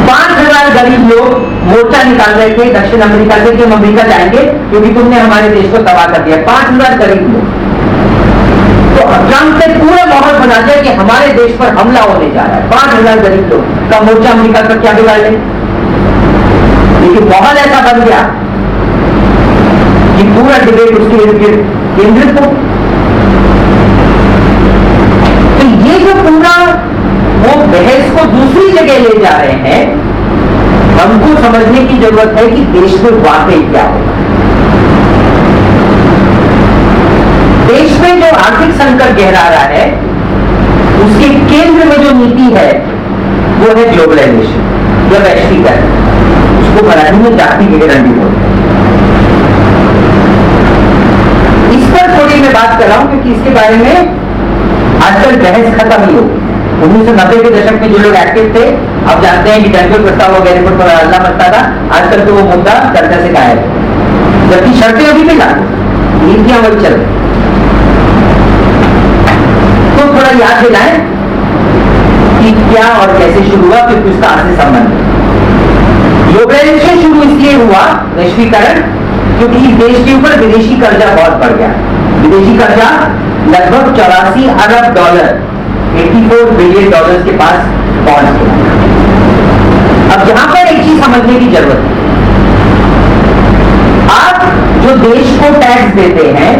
5000 गरीब लोग मोर्चा निकाल रहे थे दक्षिण अमेरिका से कि हम अमेरिका जाएंगे क्योंकि तुमने हमारे देश को तबाह कर दिया। 5000 गरीब लोग। तो ट्रम्प ने पूरा माहौल बना दिया कि हमारे देश पर हमला होने जा रहा है। 5000 गरीब लोग का मोर्चा अमेरिका का क्या बिगाड़ ले, लेकिन माहौल ऐसा बन गया कि पूरा डिबेट उसके इर्द गिर्द केंद्रित हो। तो ये जो पूरा वो बहस को दूसरी जगह ले जा रहे हैं, हमको समझने की जरूरत है कि देश में वाकई क्या होगा। देश में जो आर्थिक संकट गहरा रहा है, उसके केंद्र में जो नीति है वो है ग्लोबलाइजेशन या वैश्वीकरण। उसको मराठी में जाति विघटन भी बोलते हैं। इस पर थोड़ी मैं बात कर रहा हूं क्योंकि इसके बारे में आजकल बहस खत्म ही हो गई। 1990 के दशक में जो लोग एक्टिव थे, आप जानते हैं कि डंकल प्रस्ताव वगैरह पर थोड़ा हल्ला मचता था। आजकल तो वो मुद्दा चर्चा से गायब है, जबकि शर्तें अभी भी लागू, नीतियां वही चल रही। तो थोड़ा याद दिलाएं कि क्या और कैसे शुरू हुआ, क्योंकि उसका आपसे संबंध है। ग्लोबलाइजेशन शुरू इसलिए हुआ, वैश्वीकरण, क्योंकि देश के ऊपर विदेशी कर्जा बहुत बढ़ गया। विदेशी कर्जा लगभग 84 अरब डॉलर, 84 बिलियन डॉलर के पास पहुंच गया। अब यहां पर एक चीज समझने की जरूरत है। आप जो देश को टैक्स देते हैं,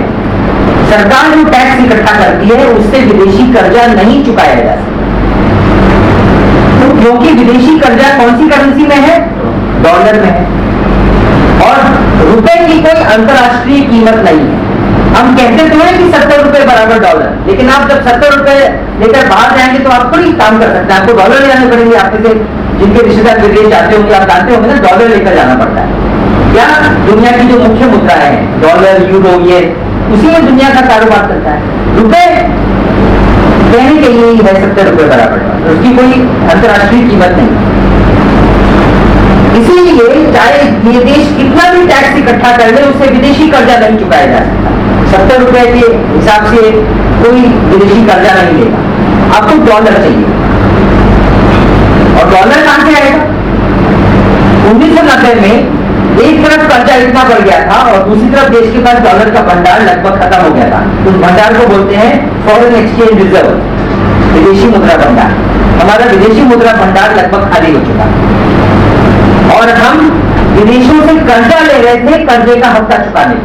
सरकार जो टैक्स इकट्ठा करती है, उससे विदेशी कर्जा नहीं चुकाया जा सकता। तो क्योंकि विदेशी कर्जा कौन सी करेंसी में है? डॉलर में है, और रुपए की कोई अंतरराष्ट्रीय कीमत नहीं है। हम कहते तो हैं कि 70 रुपए बराबर डॉलर, लेकिन आप जब 70 रुपए लेकर बाहर जाएंगे तो आप थोड़ी काम कर सकते हैं। आपको डॉलर ले जाने पड़ेंगे। आप में से जिनके रिश्तेदार विदेश जाते होंगे, आप जानते होंगे ना, डॉलर लेकर जाना पड़ता है। या दुनिया की जो मुख्य मुद्राएं हैं, डॉलर, यूरो, ये, उसी में दुनिया का कारोबार चलता है। रुपए कहने के लिए ही है 70 रुपए बराबर, उसकी कोई अंतरराष्ट्रीय कीमत नहीं। इसीलिए चाहे ये देश कितना भी टैक्स इकट्ठा कर ले, उससे विदेशी कर्जा नहीं चुकाया जा सकता। 70 रुपए के हिसाब से कोई विदेशी कर्जा नहीं लेगा। आपको डॉलर चाहिए, और डॉलर कहां से आएगा? 1990 में एक तरफ कर्जा इतना बढ़ गया था और दूसरी तरफ देश के पास डॉलर का भंडार लगभग खत्म हो गया था। उस भंडार को बोलते हैं फॉरेन एक्सचेंज रिजर्व, विदेशी मुद्रा भंडार। हमारा विदेशी मुद्रा भंडार लगभग खाली हो चुका और हम विदेशों से कर्जा ले रहे थे कर्जे का हफ्ता चुकाने।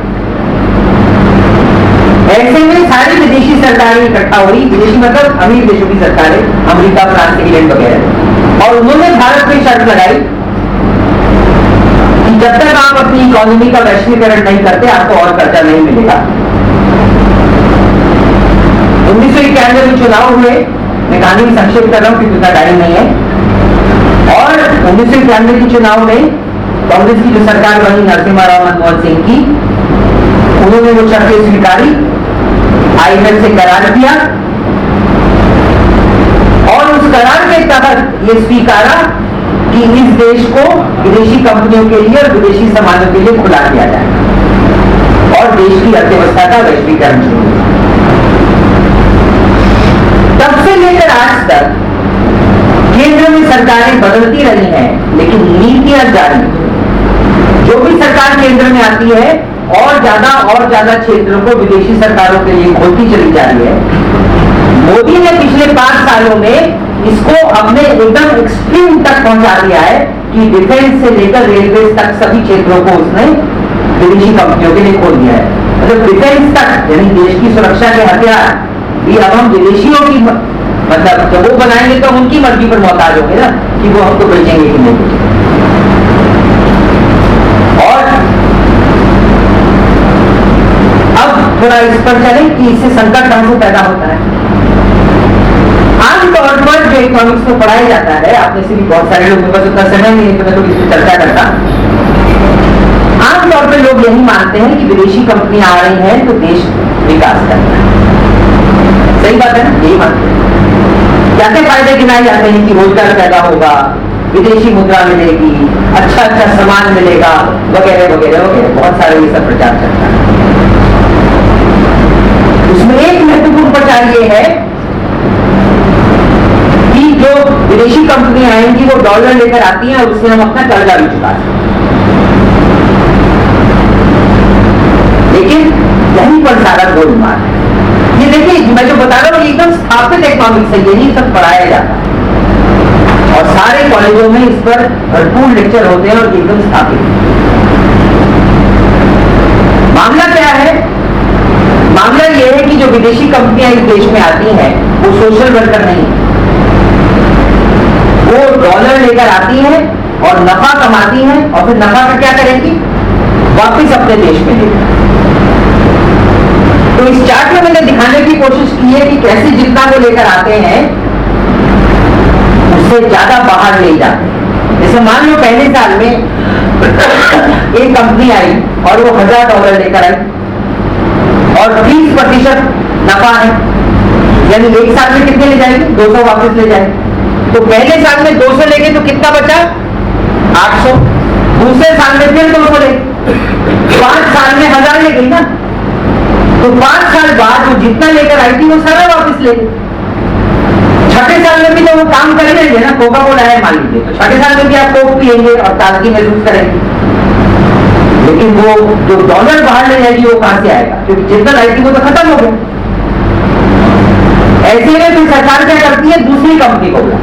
ऐसे में सारी विदेशी सरकारें इकट्ठा हुई, विदेशी मतलब अमीर देशों की सरकारें, अमेरिका, फ्रांस, इंग्लैंड वगैरह, और उन्होंने भारत में शर्त लगाई कि जब तक आप अपनी इकोनॉमी का वैश्वीकरण नहीं करते, आपको और कर्जा नहीं मिलेगा। 1991 में चुनाव हुए, मैं कहानी संक्षेप कर रहा हूं क्योंकि उतना टाइम नहीं है। और 1991 के चुनाव में कांग्रेस की जो सरकार बनी, नरसिम्हा राव मनमोहन सिंह की, उन्होंने वो शर्तें स्वीकारी, IMF से करार किया, और उस करार के तहत ये स्वीकारा कि इस देश को विदेशी कंपनियों के लिए और विदेशी सामानों के लिए खुला किया जाए, और देश की अर्थव्यवस्था का वैश्वीकरण शुरू हुआ। तब से लेकर आज तक केंद्र में सरकारें बदलती रही हैं, लेकिन नीतियां जारी। जो भी सरकार केंद्र में आती है और ज्यादा क्षेत्रों को विदेशी सरकारों के लिए खोलती चली जा रही है। मोदी ने पिछले 5 सालों में इसको अपने एकदम एक्सट्रीम तक पहुंचा दिया है कि डिफेंस से लेकर रेलवे तक सभी क्षेत्रों को उसने विदेशी कंपनियों के लिए खोल दिया है। मतलब डिफेंस तक यानी देश की सुरक्षा के हथियार ये अब हम विदेशियों की मतलब जब वो बनाएंगे तो उनकी मर्जी पर मोहताज होंगे ना कि वो हमको बेचेंगे कि नहीं बेचेंगे। और अब थोड़ा इस पर चले कि इससे संकट कहां से पैदा होता है। आमतौर पर जो इकोनॉमिक्स को पढ़ाया जाता है, आपने से भी बहुत सारे लोगों के पास उतना समय नहीं है तो मैं थोड़ी इस पर चर्चा करता। आमतौर पर लोग यही मानते हैं कि विदेशी कंपनियां आ रही हैं तो देश विकास करता है। सही बात है ना, यही मानते हैं। क्या क्या फायदे गिनाए जाते हैं कि रोजगार पैदा होगा, विदेशी मुद्रा मिलेगी, अच्छा अच्छा सामान मिलेगा, वगैरह वगैरह वगैरह, बहुत सारे ये सब प्रचार चलता है। उसमें एक महत्वपूर्ण प्रचार ये है कि जो विदेशी कंपनियां आएंगी वो डॉलर लेकर आती हैं और उससे हम अपना कर्जा भी चुका सकते हैं। लेकिन यहीं पर सारा गोलमाल है। ये देखिए मैं जो बता रहा हूं ये एकदम स्थापित इकोनॉमिक्स है, यही सब पढ़ाया जाता है और सारे कॉलेजों में इस पर भरपूर लेक्चर होते हैं और एकदम स्थापित है। मामला क्या है? मामला यह है कि जो विदेशी कंपनियां इस देश में आती हैं वो सोशल वर्कर नहीं, वो डॉलर लेकर आती हैं और नफा कमाती हैं और फिर नफा का क्या करेंगी? वापस अपने देश में लेकर। तो इस चार्ट में मैंने दिखाने की कोशिश की है कि कैसे जितना वो लेकर आते हैं उससे ज्यादा बाहर ले जाते हैं। जैसे मान लो पहले साल में एक कंपनी आई और वो $1000 लेकर आई और 30% नफा है, यानी एक साल में कितने ले जाएगी? 200 वापस ले जाएगी। तो पहले साल में 200 लेके तो कितना बचा? 800। दूसरे साल में फिर 200 ले, 5 साल में 1000 ले गई ना। तो 5 साल बाद वो जितना लेकर आई थी वो सारा वापस ले गई। छठे साल में भी तो वो काम कर लेंगे ना, कोका कोला है मान लीजिए, तो छठे साल में भी आप कोक पिएंगे और ताजगी महसूस करेंगे। लेकिन वो जो डॉलर बाहर ले जाएगी वो कहां से आएगा? क्योंकि जितना लाई थी वो तो खत्म हो गया। ऐसे में फिर सरकार क्या करती है? दूसरी कंपनी को बुला,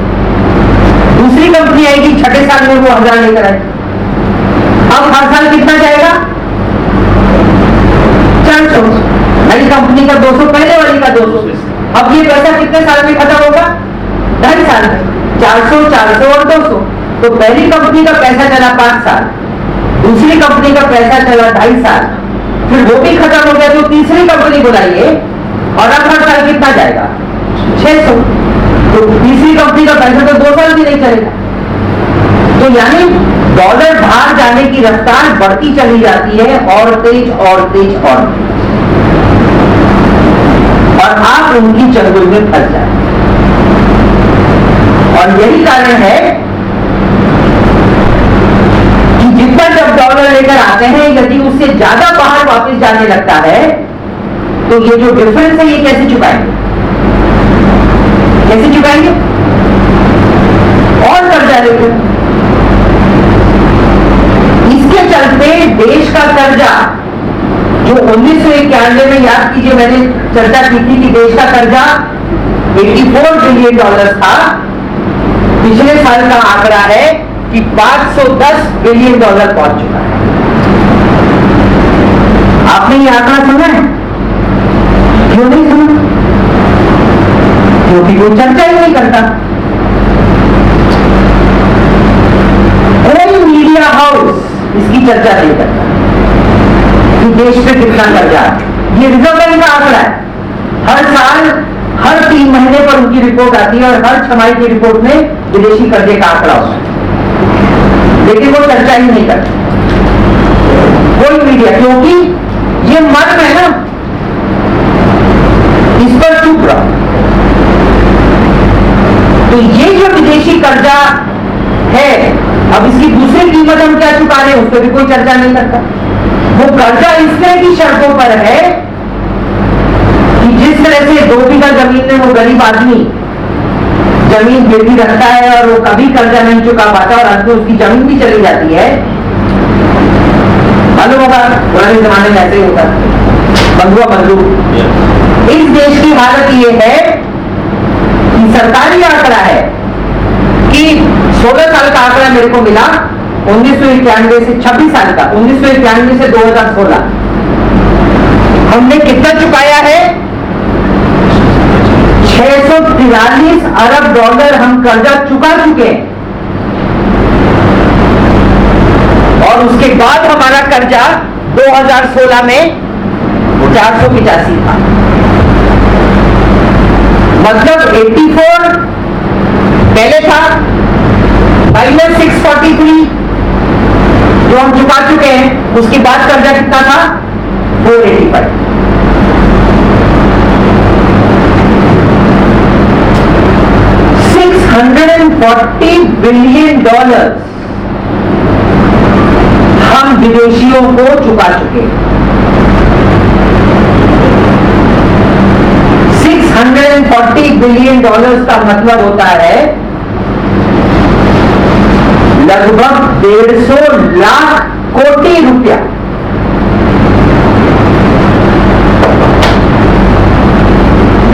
दूसरी कंपनी आएगी, छठे साल में वो 1000 लेकर आएगी। अब हर साल कितना जाएगा? 400। नई कंपनी का 200, पहले वाली का 200। अब ये पैसा कितने साल में खत्म होगा? 2.5 साल में। 400 400 और 200। तो पहली कंपनी का पैसा चला 5 साल, दूसरी कंपनी का पैसा चला 2.5 साल, फिर वो भी खत्म हो गया तो तीसरी कंपनी बुलाइए और अब हर साल कितना जाएगा? 600। तो तीसरी कंपनी का पैसा तो 2 साल भी नहीं चलेगा। तो यानी डॉलर बाहर जाने की रफ्तार बढ़ती चली जाती है और तेज और तेज और तेज, और आप उनकी चंगुल में फंस जाए। और यही कारण है कि जितना जब डॉलर लेकर आते हैं यदि उससे ज्यादा बाहर वापस जाने लगता है तो ये जो डिफरेंस है ये कैसे चुकाएंगे? कैसे चुकाएंगे? और कर्जा लेकर। इसके चलते देश का कर्जा जो 1991 में, याद कीजिए मैंने चर्चा की थी कि देश का कर्जा $84 बिलियन था, पिछले साल का आंकड़ा है कि $510 बिलियन पहुंच चुका है। आपने ये आंकड़ा सुना है? क्यों नहीं सुना? क्योंकि कोई चर्चा ही नहीं करता। कोई मीडिया हाउस इसकी चर्चा नहीं करता कि देश पे कितना कर्जा है। ये रिजर्व बैंक का आंकड़ा है। हर साल हर 3 महीने पर उनकी रिपोर्ट आती है और हर छमाही की रिपोर्ट में विदेशी कर्जे का आंकड़ा होता है, लेकिन वो चर्चा ही नहीं करता कोई मीडिया, क्योंकि ये मर्म है ना, इस पर चुप रहा। तो ये जो विदेशी कर्जा है, अब इसकी दूसरी कीमत हम क्या चुका रहे हैं उस पर भी कोई चर्चा नहीं करता। वो कर्जा इस तरह की शर्तों पर है कि जिस तरह से 2 बीघा जमीन में वो गरीब आदमी जमीन गिरवी रखता है और वो कभी कर्जा नहीं चुका पाता और अंत में उसकी जमीन भी चली जाती है। मालूम होगा पुराने जमाने में ऐसे ही होता, बंधुआ बंधु। इस देश की हालत ये है कि सरकारी आंकड़ा है कि 16 साल का आंकड़ा मेरे को मिला 1991 से 26 साल का, 1991 से 2016 हमने कितना चुकाया है? 643 अरब डॉलर हम कर्जा चुका चुके हैं। और उसके बाद हमारा कर्जा 2016 में 485 था, मतलब 84 पहले था माइनस 643 जो हम चुका चुके हैं, उसके बाद कर्जा कितना था? 485। $640 बिलियन हम विदेशियों को चुका चुके हैं। 640 बिलियन डॉलर्स का मतलब होता है लगभग 150 लाख कोटि रुपया।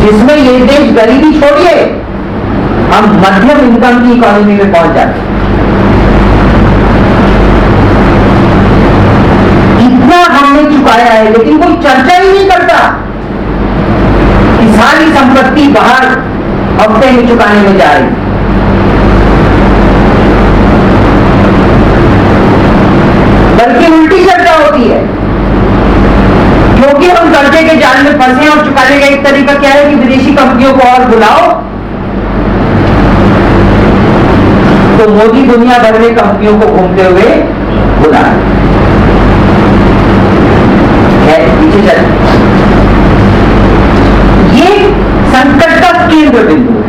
जिसमें ये देश गरीबी छोड़िए, हम मध्यम इनकम की इकोनॉमी में पहुंच जाते हैं। इतना हमने चुकाया है, लेकिन कोई चर्चा ही नहीं करता कि सारी संपत्ति बाहर हफ्ते में चुकाने में जा रही। बल्कि उल्टी चर्चा होती है, क्योंकि हम कर्जे के जाल में फंसे और चुकाने का एक तरीका क्या है कि विदेशी कंपनियों को और बुलाओ, तो मोदी दुनिया भर में कंपनियों को घूमते हुए बुला पीछे चल। ये संकट का केंद्र बिंदु है,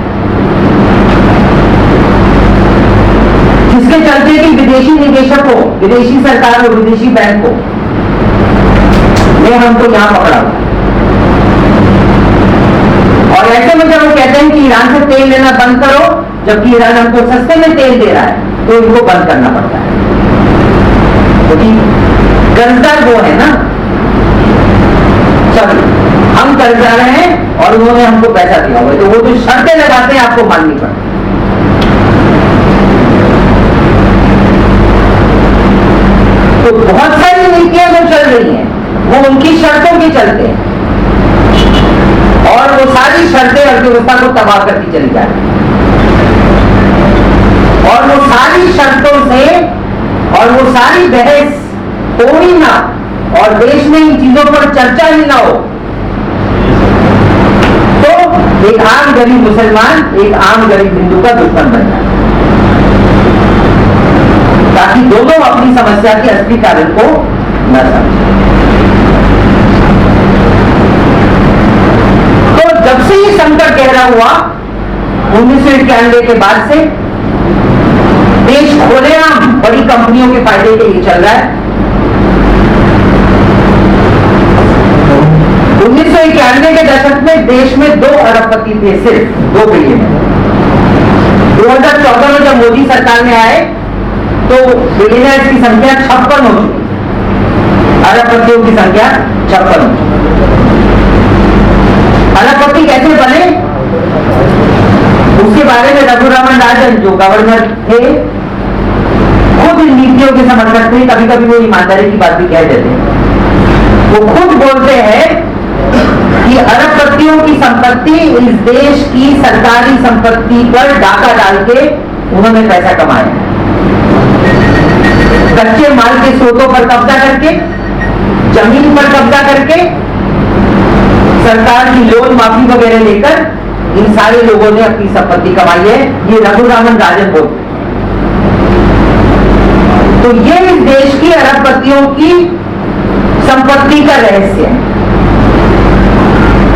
जिसके चलते कि विदेशी निवेशकों, विदेशी सरकार और विदेशी बैंकों ने हमको यहां पकड़ा हुआ। और ऐसे में जब वो कहते हैं कि ईरान से तेल लेना बंद करो, जबकि ईरान हमको सस्ते में तेल दे रहा है, तो इनको बंद करना पड़ता है, क्योंकि कर्जदार वो है ना। चलो हम कर्जदार हैं और उन्होंने हमको पैसा दिया हुआ है, तो वो जो शर्तें लगाते हैं आपको माननी पड़ती। तो बहुत सारी नीतियां जो चल रही हैं वो उनकी शर्तों के चलते हैं, और वो सारी शर्तें अर्थव्यवस्था को तबाह करती चली जा रही है। और वो सारी शर्तों से और वो सारी बहस हो ही ना, और देश में इन चीजों पर चर्चा ही ना हो, तो एक आम गरीब मुसलमान एक आम गरीब हिंदू का दुश्मन बन जाए, ताकि दोनों अपनी समस्या के असली कारण को न समझें। तो जब से ये संकट गहरा हुआ 1991 के बाद से, देश खुलेआम बड़ी कंपनियों के फायदे के लिए चल रहा है। 1991 के दशक में देश में 2 अरबपति थे, सिर्फ 2 बिलियन। 2014 में जब मोदी सरकार में आए तो बिलियनर्स की संख्या 56 हो चुकी, अरबपतियों की संख्या 56 हो चुकी। अरबपति कैसे बने उसके बारे में रघुरामन राजन जो गवर्नर थे खुद इन नीतियों के समर्थक थे। कभी कभी वो ईमानदारी की बात भी कह देते हैं। वो खुद बोलते हैं कि अरबपतियों की संपत्ति इस देश की सरकारी संपत्ति पर डाका डाल के उन्होंने पैसा कमाया, कच्चे माल के स्रोतों पर कब्जा करके, जमीन पर कब्जा करके, सरकार की लोन माफी वगैरह लेकर इन सारे लोगों ने अपनी संपत्ति कमाई है। ये रघुरामन राजन बोलते। तो ये इस देश की अरबपतियों की संपत्ति का रहस्य है।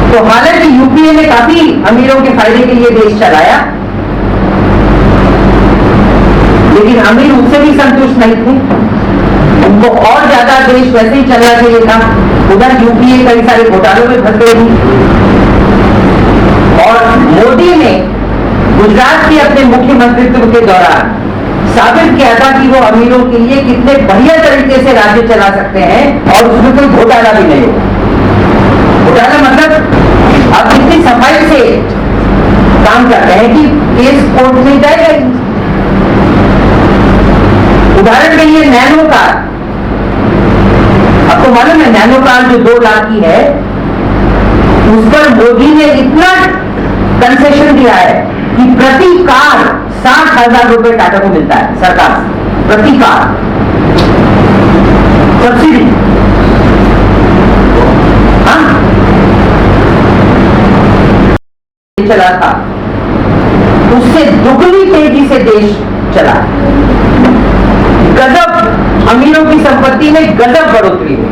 तो हालांकि यूपीए ने काफी अमीरों के फायदे के लिए देश चलाया, लेकिन अमीर उससे भी संतुष्ट नहीं थे, उनको और ज्यादा देश वैसे ही चलना चाहिए था। उधर यूपीए कई सारे घोटालों में फंस गई थी, और मोदी ने गुजरात के अपने मुख्यमंत्रित्व के दौरान साबित किया था कि वो अमीरों के लिए कितने बढ़िया तरीके से राज्य चला सकते हैं, और उसमें कोई घोटाला भी नहीं होगा। घोटाला मतलब आप इतनी सफाई से काम करते हैं कि केस कोर्ट में जाएगा, नैनो कार जो 2 लाख की है, उस पर मोदी ने इतना कंसेशन दिया है कि प्रति कार 60,000 रुपए टाटा को मिलता है सरकार से, प्रति कार सब्सिडी। हाँ, चला था, उससे दुगनी तेजी से देश चला। गजब अमीरों की संपत्ति में गजब बढ़ोतरी हुई।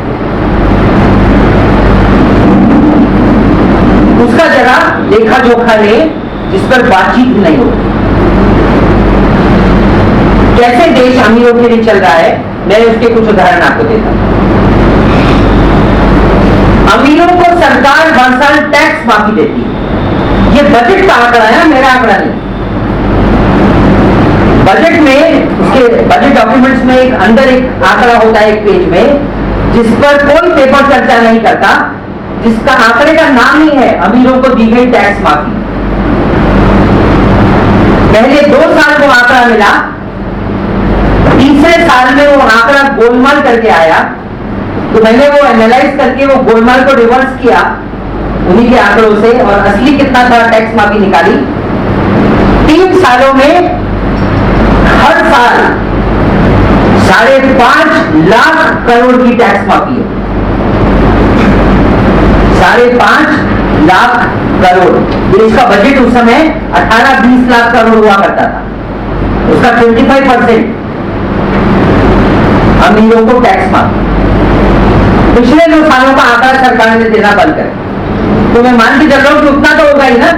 उसका जरा लेखा जोखा ले जिस पर बातचीत नहीं होती। कैसे देश अमीरों के लिए चल रहा है, मैं उसके कुछ उदाहरण आपको देता हूं। अमीरों को सरकार हर साल टैक्स माफी देती है। ये बजट का आंकड़ा है, मेरा आंकड़ा नहीं। बजट में, उसके बजट डॉक्यूमेंट्स में एक अंदर एक आंकड़ा होता है एक पेज में, जिस पर कोई पेपर चर्चा नहीं करता, जिसका आंकड़े का नाम ही है अमीरों को दी गई टैक्स माफी। पहले 2 साल को आंकड़ा मिला, तीसरे साल में वो आंकड़ा गोलमाल करके आया, तो मैंने वो एनालाइज करके वो गोलमाल को रिवर्स किया उन्हीं के आंकड़ों से, और असली कितना था टैक्स माफी निकाली। 3 सालों में हर साल 5.5 लाख करोड़ की टैक्स माफी है। 5.5 लाख करोड़। देश का बजट उस समय 18-20 लाख करोड़ हुआ करता था। उसका 25% अमीरों को टैक्स माफी। पिछले 2 सालों का आंकड़ा सरकार ने देना बंद कर, तो मैं मान के चल रहा हूं कि उतना तो होगा ही ना,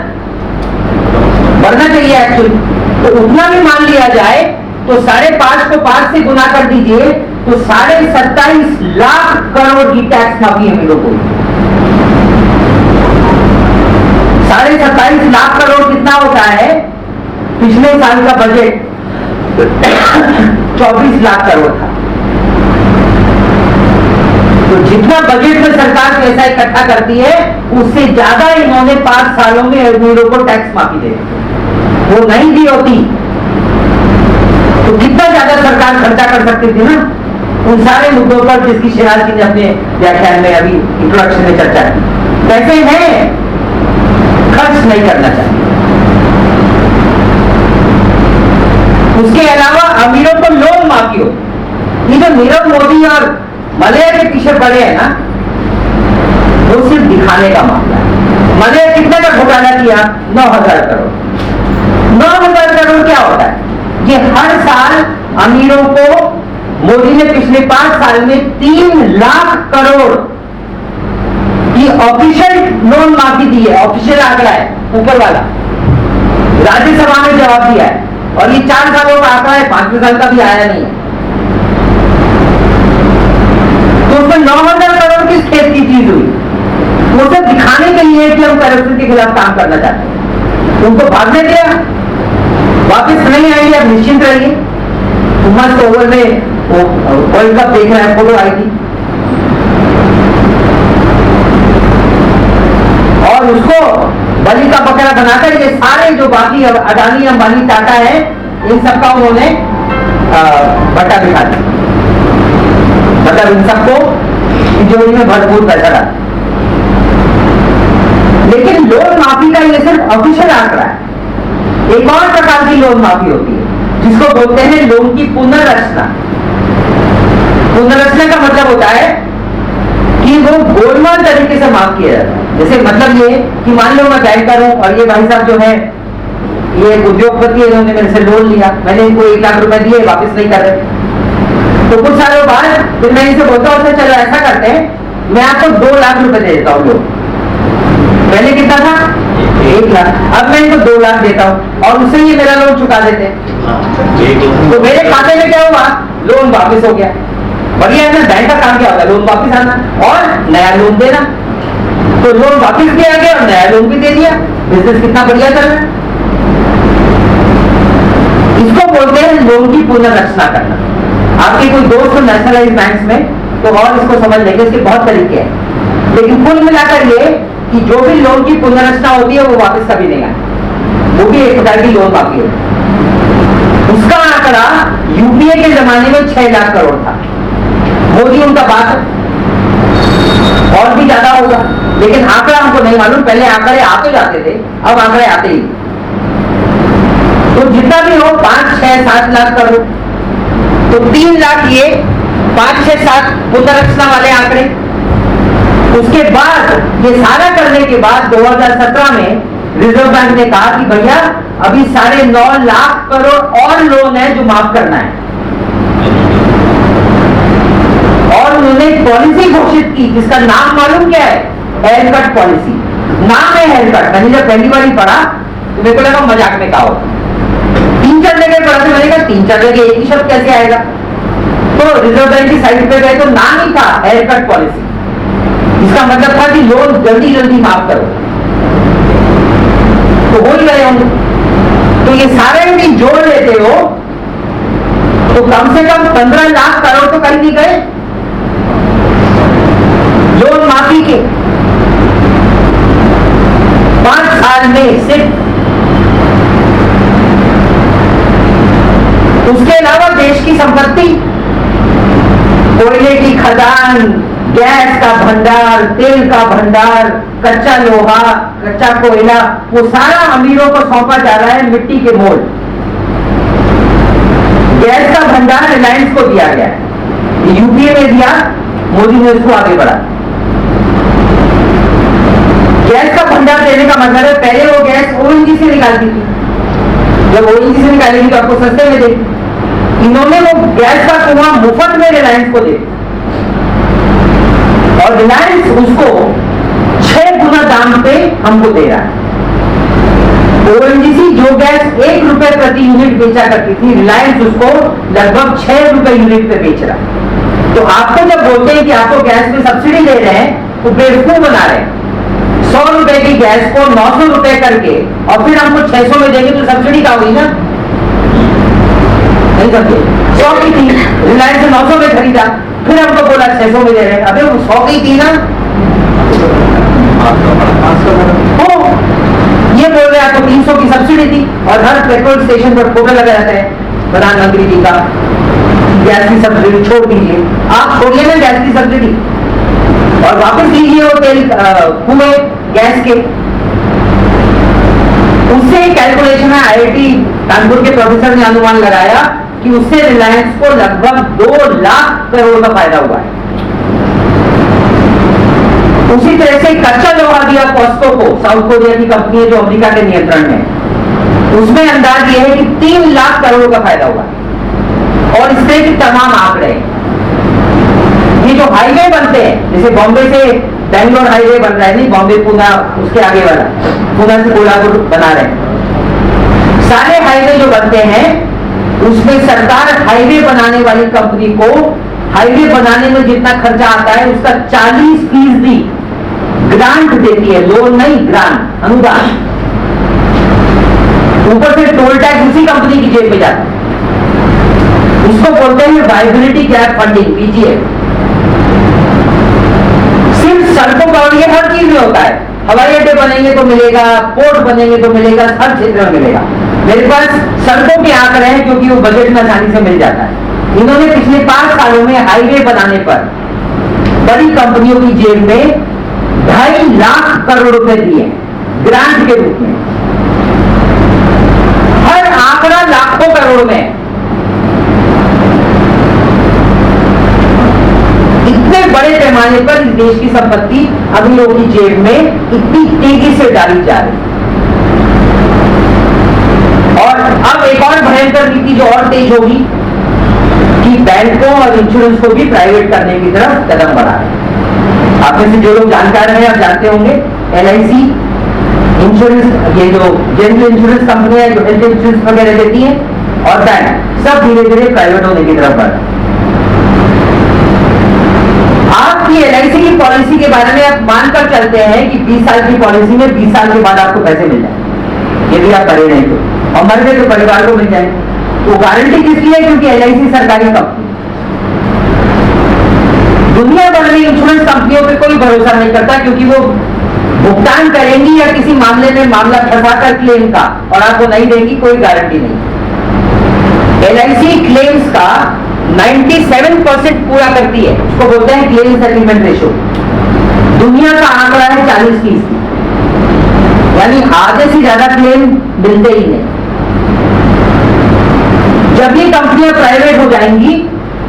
बढ़ना चाहिए एक्चुअली। तो उतना भी मान लिया जाए तो 5.5 को 5 से गुना कर दीजिए, तो 27.5 लाख करोड़ की टैक्स माफी अमीरों को। 27.5 लाख करोड़ कितना होता है? पिछले साल का बजट 24 लाख करोड़ था। तो जितना बजट में सरकार पैसा इकट्ठा करती है, उससे ज्यादा इन्होंने 5 सालों में अमीरों को टैक्स माफी दे दी। वो नहीं दी होती तो कितना ज्यादा सरकार खर्चा कर सकती थी ना, उन सारे मुद्दों पर जिसकी शिराज जी ने अपने व्याख्यान में अभी इंट्रोडक्शन में चर्चा की। कैसे है खर्च नहीं करना चाहिए। उसके अलावा अमीरों को लोन माफी हो। ये जो नीरव मोदी और मलया के पीछे पड़े हैं ना, वो सिर्फ दिखाने का मामला है। मलया कितने का घोटाला किया? 9,000 करोड़। 9,000 करोड़ क्या होता है? ये हर साल अमीरों को मोदी ने पिछले 5 साल में 3 लाख करोड़ की ऑफिशियल लोन माफी दी है। ऑफिशियल आंकड़ा है ऊपर वाला, राज्यसभा में जवाब दिया है, और ये 4 सालों का आंकड़ा है, 5वें साल का भी आया नहीं है। तो उसमें 9,000 करोड़ किस खेत की चीज हुई? वो सिर्फ दिखाने के लिए कि हम करप्शन के खिलाफ काम करना चाहते हैं। उनको भागने दिया, वापिस नहीं आएंगे, अब निश्चिंत रहिए। मस्त ओवर में वर्ल्ड कप देख रहे हैं, फोटो आई थी, और उसको बलि का बकरा बनाकर ये सारे जो बाकी अडानी अंबानी टाटा है, इन सबका उन्होंने बटा दिखा दिया। मतलब इन सबको तिजोरी में भरपूर पैसा डाला। लेकिन लोन माफी का ये सिर्फ ऑफिशियल आंकड़ा है। एक और प्रकार की लोन माफी होती है जिसको बोलते हैं लोन की पुनर्रचना। पुनर्रचना का मतलब होता है कि वो गोलमाल तरीके से माफ किया जाता है। जैसे मतलब ये कि मान लो मैं बैंकर हूं और ये भाई साहब जो है ये एक उद्योगपति है, इन्होंने मेरे से लोन लिया, मैंने इनको 1 लाख रुपए दिए, वापस नहीं कर रहे। तो कुछ सालों बाद फिर मैं इनसे बोलता हूं चलो ऐसा करते हैं, मैं आपको 2 लाख रुपए दे देता हूं। पहले कितना था? 1 लाख। अब मैं इनको 2 लाख देता हूं और उससे ये मेरा लोन चुका देते हैं। तो मेरे खाते में क्या हुआ? लोन वापस हो गया। बढ़िया है ना? बैंक का काम क्या होता है? लोन वापस आना और नया लोन देना। तो लोन वापस किया गया और नया लोन भी दे दिया। बिजनेस कितना बढ़िया चल रहा है। इसको बोलते हैं लोन की पुनर्रचना करना। आपके कोई दोस्त नेशनलाइज बैंक में तो और इसको समझ लेंगे, इसके बहुत तरीके हैं। लेकिन कुल मिलाकर ये कि जो भी लोन की पुनर्रचना होती है वो वापस कभी नहीं आती, वो भी एक प्रकार की लोन माफी होती है। उसका आंकड़ा यूपीए के जमाने में 6 लाख करोड़ था। मोदी उनका बात और भी ज्यादा होगा, लेकिन आंकड़ा हमको नहीं मालूम। पहले आंकड़े आते जाते थे, अब आंकड़े आते ही। तो जितना भी हो 5, 6, 7 लाख करोड़, तो 3 लाख ये, 5, 6, 7 पुनर्रचना वाले आंकड़े। उसके बाद ये सारा करने के बाद 2017 में रिजर्व बैंक ने कहा कि भैया अभी 9.5 लाख करोड़ और लोन है जो माफ करना है। और उन्होंने पॉलिसी घोषित की जिसका नाम मालूम क्या है? Haircut policy. नाम है हेयर कट। मैंने जब पहली बार पढ़ा तो मेरे को लगा मजाक में कहा हो। 3-4 जगह पढ़ा तो मैंने कहा 3-4 जगह एक ही शब्द कैसे आएगा? तो रिजर्व बैंक की साइट पे गए तो नाम ही था हेयर कट पॉलिसी, जिसका मतलब था कि लोन जल्दी जल्दी माफ करो। तो हो ही गए होंगे। तो ये सारे भी जोड़ लेते हो तो कम से कम 15 लाख करोड़ तो कर ही गए लोन माफी के 5 साल में सिर्फ। उसके अलावा देश की संपत्ति, कोयले की खदान, गैस का भंडार, तेल का भंडार, कच्चा लोहा, कच्चा कोयला, वो सारा अमीरों को सौंपा जा रहा है मिट्टी के मोल। गैस का भंडार रिलायंस को दिया गया है, यूपीए में दिया, मोदी ने उसको आगे बढ़ा। गैस का भंडार देने का मतलब है पहले वो गैस ओएनजीसी से निकालती थी, जब ओएनजीसी से निकालेगी तो आपको सस्ते में देगी। इन्होंने वो गैस का कुआं मुफ्त में रिलायंस को दे, और रिलायंस उसको 6 गुना दाम पे हमको दे रहा है। ओएनजीसी जो गैस 1 रुपए प्रति यूनिट बेचा करती थी, रिलायंस उसको लगभग 6 रुपए यूनिट पे बेच रहा है। तो आपको जब बोलते हैं कि आपको गैस में सब्सिडी दे रहे हैं तो बेवकूफ बना रहे हैं। 100 रुपए की गैस को 900 रुपए करके और फिर हमको 600 में देंगे तो सब्सिडी का हुई ना? नहीं समझे? 100 की थी, रिलायंस ने 900 में खरीदा, फिर हमको बोला 600 में दे रहे हैं। अबे वो 100 की थी ना, हो ये बोल रहे आपको 300 की सब्सिडी थी, और हर पेट्रोल स्टेशन पर फोटो लगा रहता है प्रधानमंत्री जी का, गैस की सब्सिडी छोड़ दीजिए। आप छोड़िए ना गैस की सब्सिडी और वापस लीजिए वो तेल कुएं गैस के। उससे कैलकुलेशन है, आईआईटी कानपुर के प्रोफेसर ने अनुमान लगाया कि उससे रिलायंस को लगभग 2 लाख करोड़ का फायदा हुआ है। उसी तरह से कच्चा लोहा दिया कॉस्को को, साउथ कोरिया की कंपनी है जो अमेरिका के नियंत्रण में है, उसमें अंदाज यह है कि 3 लाख करोड़ का फायदा हुआ है। और इस तरह के तमाम आंकड़े, ये जो हाईवे बनते हैं, जैसे बॉम्बे से बेंगलोर हाईवे बन रहा है, नहीं बॉम्बे पुणे उसके आगे वाला, पुणे से कोल्हापुर बना रहे हैं, सारे हाईवे जो बनते हैं उसमें सरकार हाईवे बनाने वाली कंपनी को हाईवे बनाने में जितना खर्चा आता है उसका 40% ग्रांट देती है, लोन नहीं, ग्रांट, अनुदान। ऊपर से टोल टैक्स उसी कंपनी की जेब में जाता है। उसको बोलते हैं वाइबिलिटी गैप फंडिंग, वीजीएफ। सिर्फ सड़कों का, और ये हर चीज में होता है, हवाई अड्डे बनेंगे तो मिलेगा, पोर्ट बनेंगे तो मिलेगा, हर क्षेत्र में मिलेगा। मेरे पास सड़कों के आंकड़े हैं क्योंकि वो बजट में आसानी से मिल जाता है। इन्होंने पिछले 5 सालों में हाईवे बनाने पर बड़ी कंपनियों की जेब में 2.5 लाख करोड़ रुपए दिए ग्रांट के रूप में। हर आंकड़ा लाखों करोड़ में। इतने बड़े पैमाने पर इस देश की संपत्ति अमीरों की जेब में इतनी तेजी से डाली जा रही है। और अब एक और भयंकर नीति जो और तेज होगी कि बैंकों और इंश्योरेंस को भी प्राइवेट करने की तरफ कदम बढ़ा रहे हैं। आप में से जो लोग जानकार हैं आप जानते होंगे, एलआईसी इंश्योरेंस, ये जो जनरल इंश्योरेंस कंपनी है जो हेल्थ इंश्योरेंस वगैरह देती है, और बैंक सब धीरे धीरे प्राइवेट होने की तरफ बढ़ रहे हैं। आपकी एलआईसी की पॉलिसी के बारे में आप मानकर चलते हैं कि 20 साल की पॉलिसी में 20 साल के बाद आपको पैसे मिल जाए, यदि आप करे नहीं तो, और मर गए तो परिवार को मिल जाए। तो गारंटी किसकी है? क्योंकि एलआईसी सरकारी कंपनी। दुनिया भर में इंश्योरेंस कंपनियों पे कोई भरोसा नहीं करता क्योंकि वो भुगतान करेंगी या किसी मामले में मामला फंसा कर क्लेम का, और आपको नहीं देंगी, कोई गारंटी नहीं। एलआईसी क्लेम्स का 97% पूरा करती है, उसको बोलते हैं क्लेम सेटलमेंट रेशियो। दुनिया का आंकड़ा है 40%, यानी आधे से ज्यादा क्लेम मिलते ही नहीं। जब ये कंपनियां प्राइवेट हो जाएंगी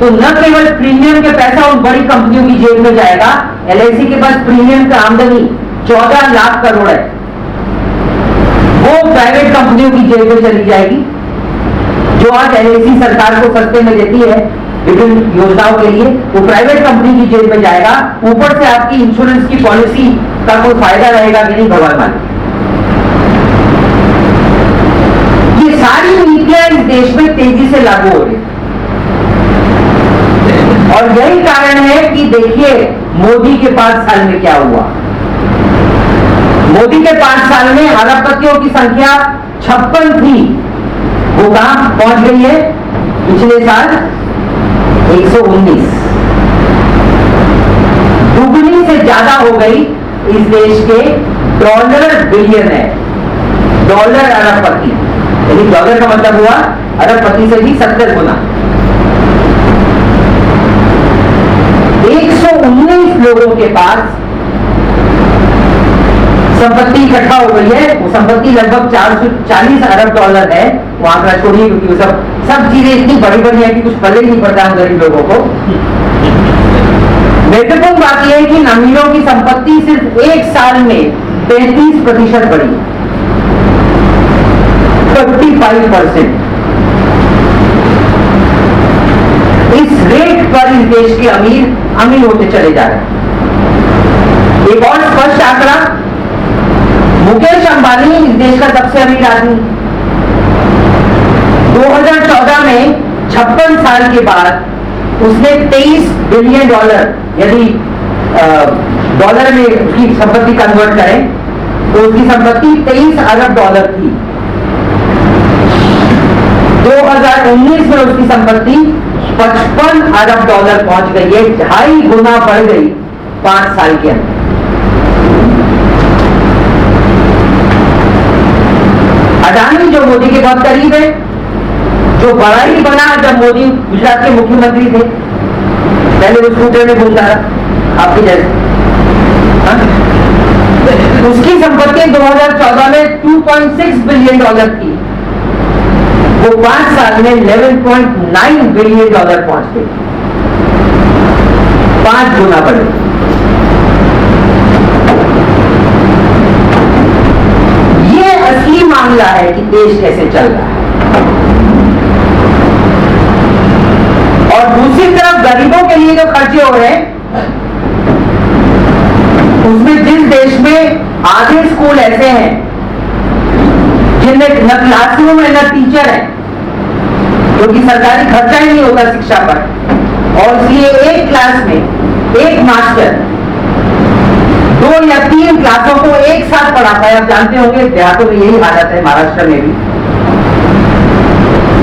तो न केवल प्रीमियम के पैसा उन बड़ी कंपनियों की जेब में जाएगा, एलआईसी के पास प्रीमियम का आमदनी 14 लाख करोड़ है, वो प्राइवेट कंपनियों की जेब में चली जाएगी, जो आज एलआईसी सरकार को सस्ते में देती है विभिन्न योजनाओं के लिए, वो प्राइवेट कंपनी की जेब में जाएगा। ऊपर से आपकी इंश्योरेंस की पॉलिसी का कोई फायदा रहेगा कि नहीं, भगवान मालिक। ये सारी नीतियां इस देश में तेजी से लागू हो रही, और यही कारण है कि देखिए मोदी के 5 साल में क्या हुआ। मोदी के 5 साल में अरबपतियों की संख्या 56 थी, वो कहां पहुंच गई है पिछले साल 119, दुगनी से ज्यादा हो गई इस देश के डॉलर बिलियनर, डॉलर अरबपति, यानी डॉलर का मतलब हुआ अरबपति से भी 70 गुना। 119 लोगों के पास संपत्ति इकट्ठा हो गई है, वो संपत्ति लगभग 440 अरब डॉलर है। वो आंकड़ा छोड़िए, क्योंकि वो सब चीजें इतनी बड़ी बड़ी है कि कुछ पल्ले ही नहीं पड़ता हम गरीब लोगों को। महत्वपूर्ण बात यह है कि अमीरों की संपत्ति सिर्फ एक साल में 33% बढ़ी, 35%। इस रेट पर इस देश के अमीर होते चले जा रहे हैं। एक और स्पष्ट आंकड़ा, मुकेश अंबानी इस देश का सबसे अमीर आदमी, 2014 में 56 साल के बाद उसने 23 बिलियन डॉलर, यदि डॉलर में उसकी संपत्ति कन्वर्ट करें तो उसकी संपत्ति 23 अरब डॉलर थी। 2019 में उसकी संपत्ति 55 अरब डॉलर पहुंच गई है, 2.5 गुना बढ़ गई 5 साल के अंदर। अडानी जो मोदी के बहुत करीब है, जो बड़ा ही बना जब मोदी गुजरात के मुख्यमंत्री थे, पहले वो स्कूटर में घूमता रहा आपके जैसे, उसकी संपत्ति 2014 में 2.6 बिलियन डॉलर थी, वो 5 साल में 11.9 बिलियन डॉलर पहुंच गई, 5 गुना बढ़े। ये असली मामला है कि देश कैसे चल रहा है। और दूसरी तरफ गरीबों के लिए जो खर्चे हो रहे हैं, उसमें जिस देश में आधे स्कूल ऐसे हैं जिनमें न क्लासरूम है न टीचर है, क्योंकि सरकारी खर्चा ही नहीं होता शिक्षा पर, और इसलिए एक क्लास में एक मास्टर 2 या 3 क्लासों को एक साथ पढ़ाता है। आप जानते होंगे देहातों में यही हालत है, महाराष्ट्र में भी।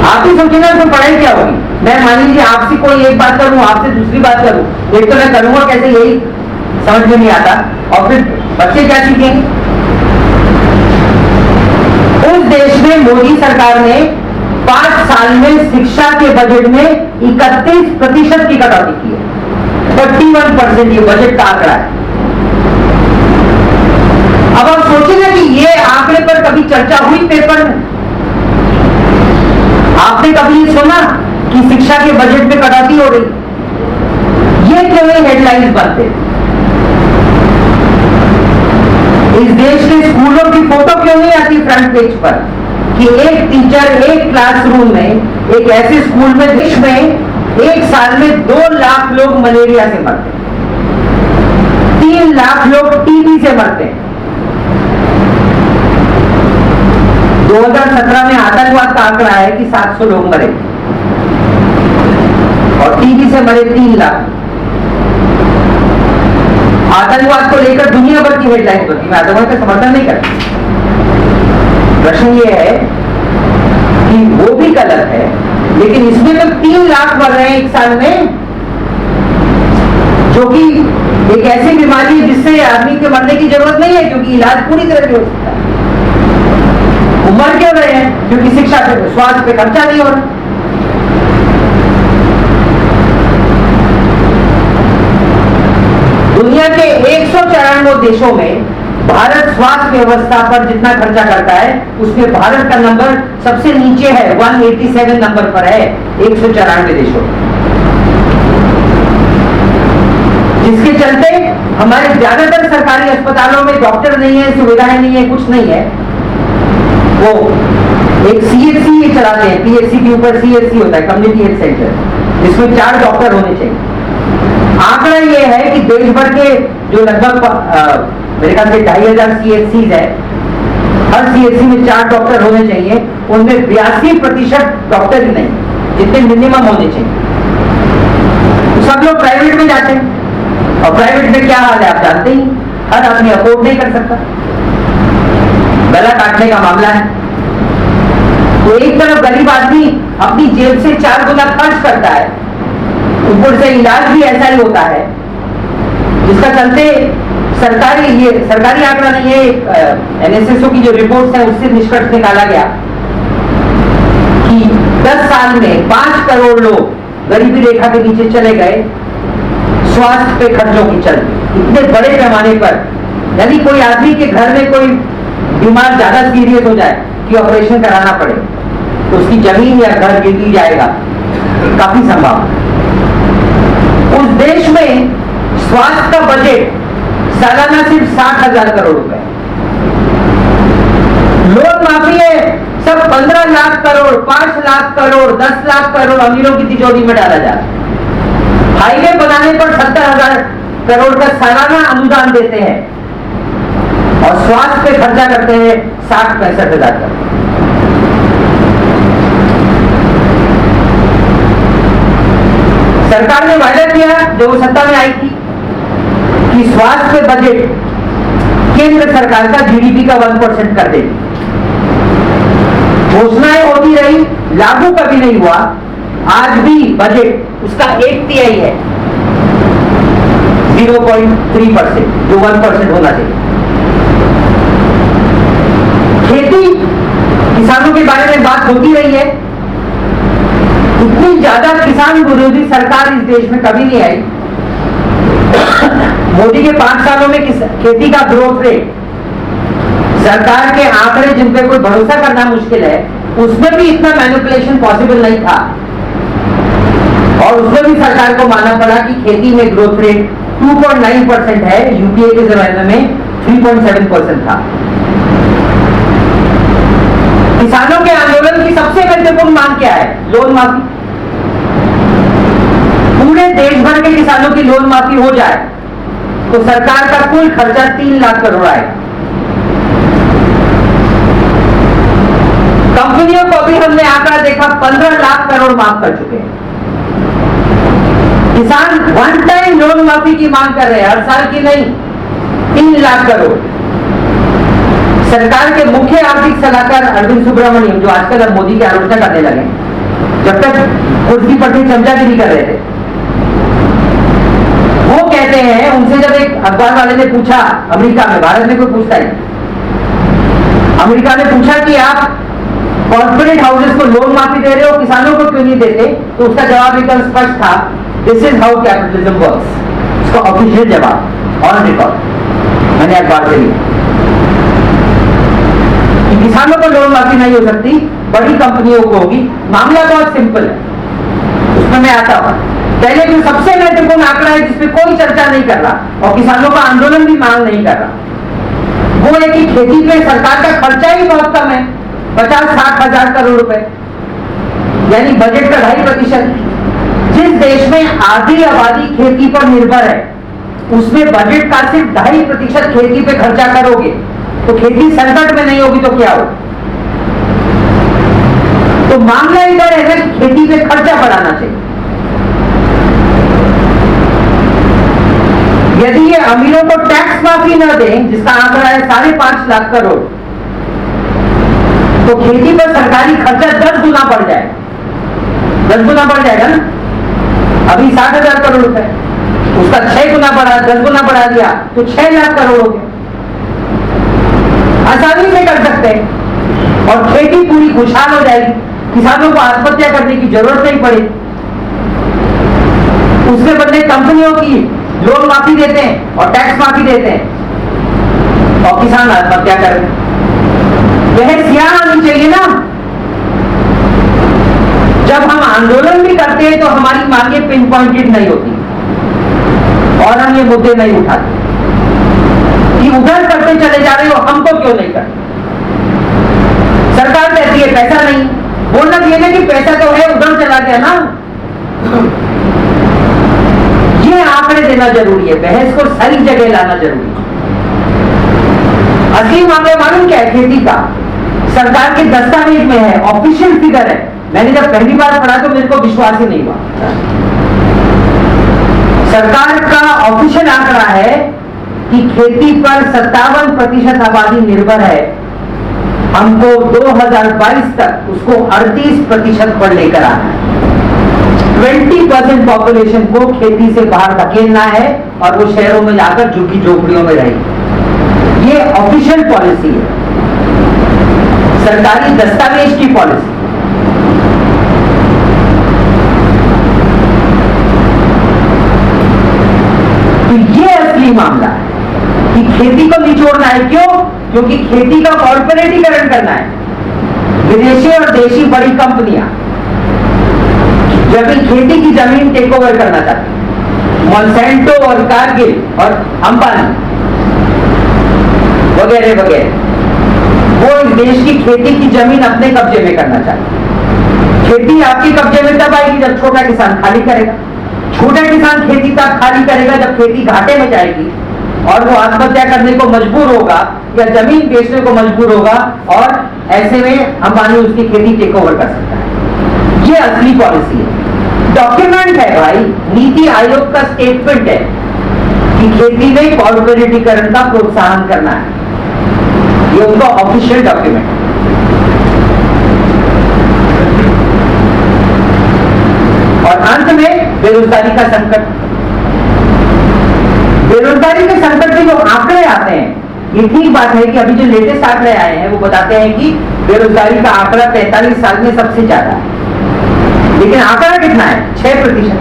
आप ही सोचिए ना तो पढ़ाई क्या होगी। मैं मान लीजिए आपसे कोई एक बात करूं, आपसे दूसरी बात करूं, एक तो मैं करूंगा कैसे, यही समझ में नहीं आता, और फिर बच्चे क्या सीखेंगे। उस देश में मोदी सरकार ने 5 साल में शिक्षा के बजट में 31% की कटौती की है, 31%। ये बजट का आंकड़ा है। अब आप सोचिए ना कि ये आंकड़े पर कभी चर्चा हुई पेपर में? आपने कभी सुना कि शिक्षा के बजट में कटौती हो रही? ये क्यों नहीं हेडलाइंस बनते? इस देश के स्कूलों की फोटो क्यों नहीं आती फ्रंट पेज पर कि एक टीचर एक क्लासरूम में, एक ऐसे स्कूल में देश में एक साल में 2 लाख लोग मलेरिया से मरते हैं, 3 लाख लोग टीबी से मरते हैं। 2017 में आतंकवाद का आंकड़ा है कि 700 लोग मरे और टीबी से मरे 3 लाख। आतंकवाद को लेकर दुनिया भर की हेडलाइन होती है। मैं आतंकवाद का समर्थन नहीं करता। प्रश्न यह है कि वो भी गलत है, लेकिन इसमें तो 3 लाख मर रहे हैं एक साल में, जो कि एक ऐसी बीमारी है जिससे आदमी के मरने की जरूरत नहीं है, क्योंकि इलाज पूरी तरह से हो सकता है। वो मर क्यों रहे हैं? क्योंकि शिक्षा पे, स्वास्थ्य पे खर्चा नहीं हो रहा। दुनिया के 194 देशों में भारत स्वास्थ्य व्यवस्था पर जितना खर्चा करता है उसमें भारत का नंबर सबसे नीचे है, 187 नंबर पर है 194 देशों में। जिसके चलते हमारे ज्यादातर सरकारी अस्पतालों में डॉक्टर नहीं है, सुविधाएं नहीं है, कुछ नहीं है। वो एक CHC चलाते हैं, PHC के ऊपर CHC होता है, कम्युनिटी हेल्थ सेंटर, जिसमें 4 डॉक्टर होने चाहिए। आंकड़ा ये है कि देश भर के जो लगभग मेरे ख्याल से 2500 CHCs है, हर CHC में 4 डॉक्टर होने चाहिए, उनमें 82% डॉक्टर ही नहीं, जितने मिनिमम होने चाहिए। तो सब लोग प्राइवेट में जाते हैं, और प्राइवेट में क्या हाल है आप जानते ही, हर आदमी अफोर्ड नहीं कर सकता, गला काटने का मामला है। तो एक तरफ गरीब आदमी अपनी जेब से 4 गुना खर्च करता है, ऊपर से इलाज भी ऐसा ही होता है, जिसका चलते सरकारी आंकड़ा नहीं है, NSSO की जो रिपोर्ट्स है उससे निष्कर्ष निकाला गया कि 10 साल में 5 करोड़ लोग गरीबी रेखा के नीचे चले गए स्वास्थ्य पे खर्चों की चलते, इतने बड़े पैमाने पर। यदि कोई आदमी के घर में कोई बीमार ज्यादा सीरियस हो जाए कि ऑपरेशन कराना पड़े तो उसकी जमीन या घर गिर जाएगा, काफी संभावना। उस देश में स्वास्थ्य का बजट सालाना सिर्फ 60,000 करोड़ रुपए, लोन माफी है सब 15 लाख करोड़, 5 लाख करोड़, 10 लाख करोड़ अमीरों की तिजोरी में डाला जाता है। हाईवे बनाने पर 70,000 करोड़ का सालाना अनुदान देते हैं और स्वास्थ्य पे खर्चा करते हैं 60-65,000 करोड़। सरकार ने वायदा किया जब वो सत्ता में आई थी कि स्वास्थ्य बजट केंद्र सरकार का GDP का 1% कर देगी। घोषणाएं होती रही, लागू कभी नहीं हुआ। आज भी बजट उसका 1/3 है, 0.3%, जो 1% होना चाहिए। खेती किसानों के बारे में बात होती रही है, इतनी ज्यादा किसान विरोधी सरकार इस देश में कभी नहीं आई। मोदी के 5 सालों में खेती का ग्रोथ रेट, सरकार के आंकड़े जिन पे कोई भरोसा करना मुश्किल है, उसमें भी इतना मैनिपुलेशन पॉसिबल नहीं था और उसमें भी सरकार को मानना पड़ा कि खेती में ग्रोथ रेट 2.9% है, यूपीए के जमाने में 3.7% था। किसानों के आंदोलन की सबसे महत्वपूर्ण मांग क्या है? लोन माफी। पूरे देश भर के किसानों की लोन माफी हो जाए तो सरकार का कुल खर्चा 3 लाख करोड़ आएगा। कंपनियों को भी हमने आंकड़ा देखा 15 लाख करोड़ माफ कर चुके हैं। किसान वन टाइम लोन माफी की मांग कर रहे हैं, हर साल की नहीं, 3 लाख करोड़। सरकार के मुख्य आर्थिक सलाहकार अरविंद सुब्रमण्यम, जो आजकल अब मोदी की आलोचना करने लगे, जब तक कुर्सी पर भी चमचागिरी कर रहे थे, वो कहते हैं, उनसे जब एक अखबार वाले ने पूछा, अमेरिका में, भारत में कोई पूछता है, अमेरिका ने पूछा कि आप कॉर्पोरेट हाउसेस को लोन माफी दे रहे हो, किसानों को क्यों नहीं देते? तो उसका जवाब एकदम स्पष्ट था, this is how capitalism works. उसका ऑफिशियल जवाब ऑन रिकॉर्ड मैंने अखबार से लिया कि किसानों को लोन माफी नहीं हो सकती, बड़ी कंपनियों को होगी। मामला बहुत सिंपल है, उसमें मैं आता हूं। पहले जो सबसे महत्वपूर्ण आंकड़ा है जिसपे कोई चर्चा नहीं कर रहा और किसानों का आंदोलन भी मांग नहीं कर रहा, वो है कि खेती पे सरकार का खर्चा ही बहुत कम है, 50-60 हजार करोड़ रुपए, यानी बजट का 2.5%। जिस देश में आधी आबादी खेती पर निर्भर है, उसमें बजट का सिर्फ 2.5% खेती पे खर्चा करोगे तो खेती संकट में नहीं होगी तो क्या हो? तो मामला इधर है कि खेती पे खर्चा बढ़ाना चाहिए। यदि ये अमीरों को टैक्स माफी न दें, जिसका आंकड़ा है 5.5 लाख करोड़, तो खेती पर सरकारी खर्चा 10 गुना बढ़ जाएगा, 10 गुना बढ़ जाएगा ना। अभी 60,000 करोड़ रुपए, उसका 6 गुना बढ़ा, 10 गुना बढ़ा दिया तो 6 लाख करोड़ हो गए। आसानी से कर सकते हैं और खेती पूरी खुशहाल हो जाएगी, किसानों को आत्महत्या करने की जरूरत नहीं पड़ेगी। उसके बदले कंपनियों की लोन माफी देते हैं और टैक्स माफी देते हैं और किसान आत्महत्या कर रहे हैं। यह सियान आनी चाहिए ना। जब हम आंदोलन भी करते हैं तो हमारी मांगे पिन पॉइंटेड नहीं होती और हम ये मुद्दे नहीं उठाते कि उधर करते चले जा रहे हो, हमको क्यों नहीं करते। सरकार कहती है पैसा नहीं, बोलना ये ना कि पैसा तो है, उधर चला गया ना। ये आंकड़े देना जरूरी है, बहस को सही जगह लाना जरूरी है। असली मामला मालूम क्या है? खेती का सरकार के दस्तावेज में है, ऑफिशियल फिगर है। मैंने जब पहली बार पढ़ा तो मेरे को विश्वास ही नहीं हुआ। सरकार का ऑफिशियल आंकड़ा है कि खेती पर 57% आबादी निर्भर है। हमको 2022 तक उसको 38% पर लेकर आना है। 20% पॉपुलेशन को खेती से बाहर धकेलना है और वो शहरों में जाकर झुग्गी झोपड़ियों में रहेगी। ये ऑफिशियल पॉलिसी है, सरकारी दस्तावेज की पॉलिसी। तो ये असली मामला है कि खेती को निचोड़ना है। क्यों? क्योंकि खेती का कॉर्पोरेटीकरण करना है। विदेशी और देशी बड़ी कंपनियां जब खेती की जमीन टेक ओवर करना चाहती है, मॉन्सेंटो और कारगिल और अंबानी वगैरह वगैरह, वो इस देश की खेती की जमीन अपने कब्जे में करना चाहते हैं। खेती आपके कब्जे में तब आएगी जब छोटा किसान खाली करेगा। छोटा किसान खेती तब खाली करेगा जब खेती घाटे में जाएगी और वो आत्महत्या करने को मजबूर होगा या जमीन बेचने को मजबूर होगा, और ऐसे में अंबानी उसकी खेती टेक ओवर कर सकता है। ये असली पॉलिसी है, डॉक्यूमेंट है भाई। नीति आयोग का स्टेटमेंट है कि खेती में कॉर्पोरेटीकरण का प्रोत्साहन करना है। ये उनका ऑफिशियल डॉक्यूमेंट है। और अंत में बेरोजगारी का संकट। बेरोजगारी के संकट के जो आंकड़े आते हैं, ये ठीक बात है कि अभी जो लेटेस्ट आंकड़े आए हैं वो बताते हैं कि बेरोजगारी का आंकड़ा 45 साल में सबसे ज्यादा है। लेकिन आंकड़ा कितना है? 6%।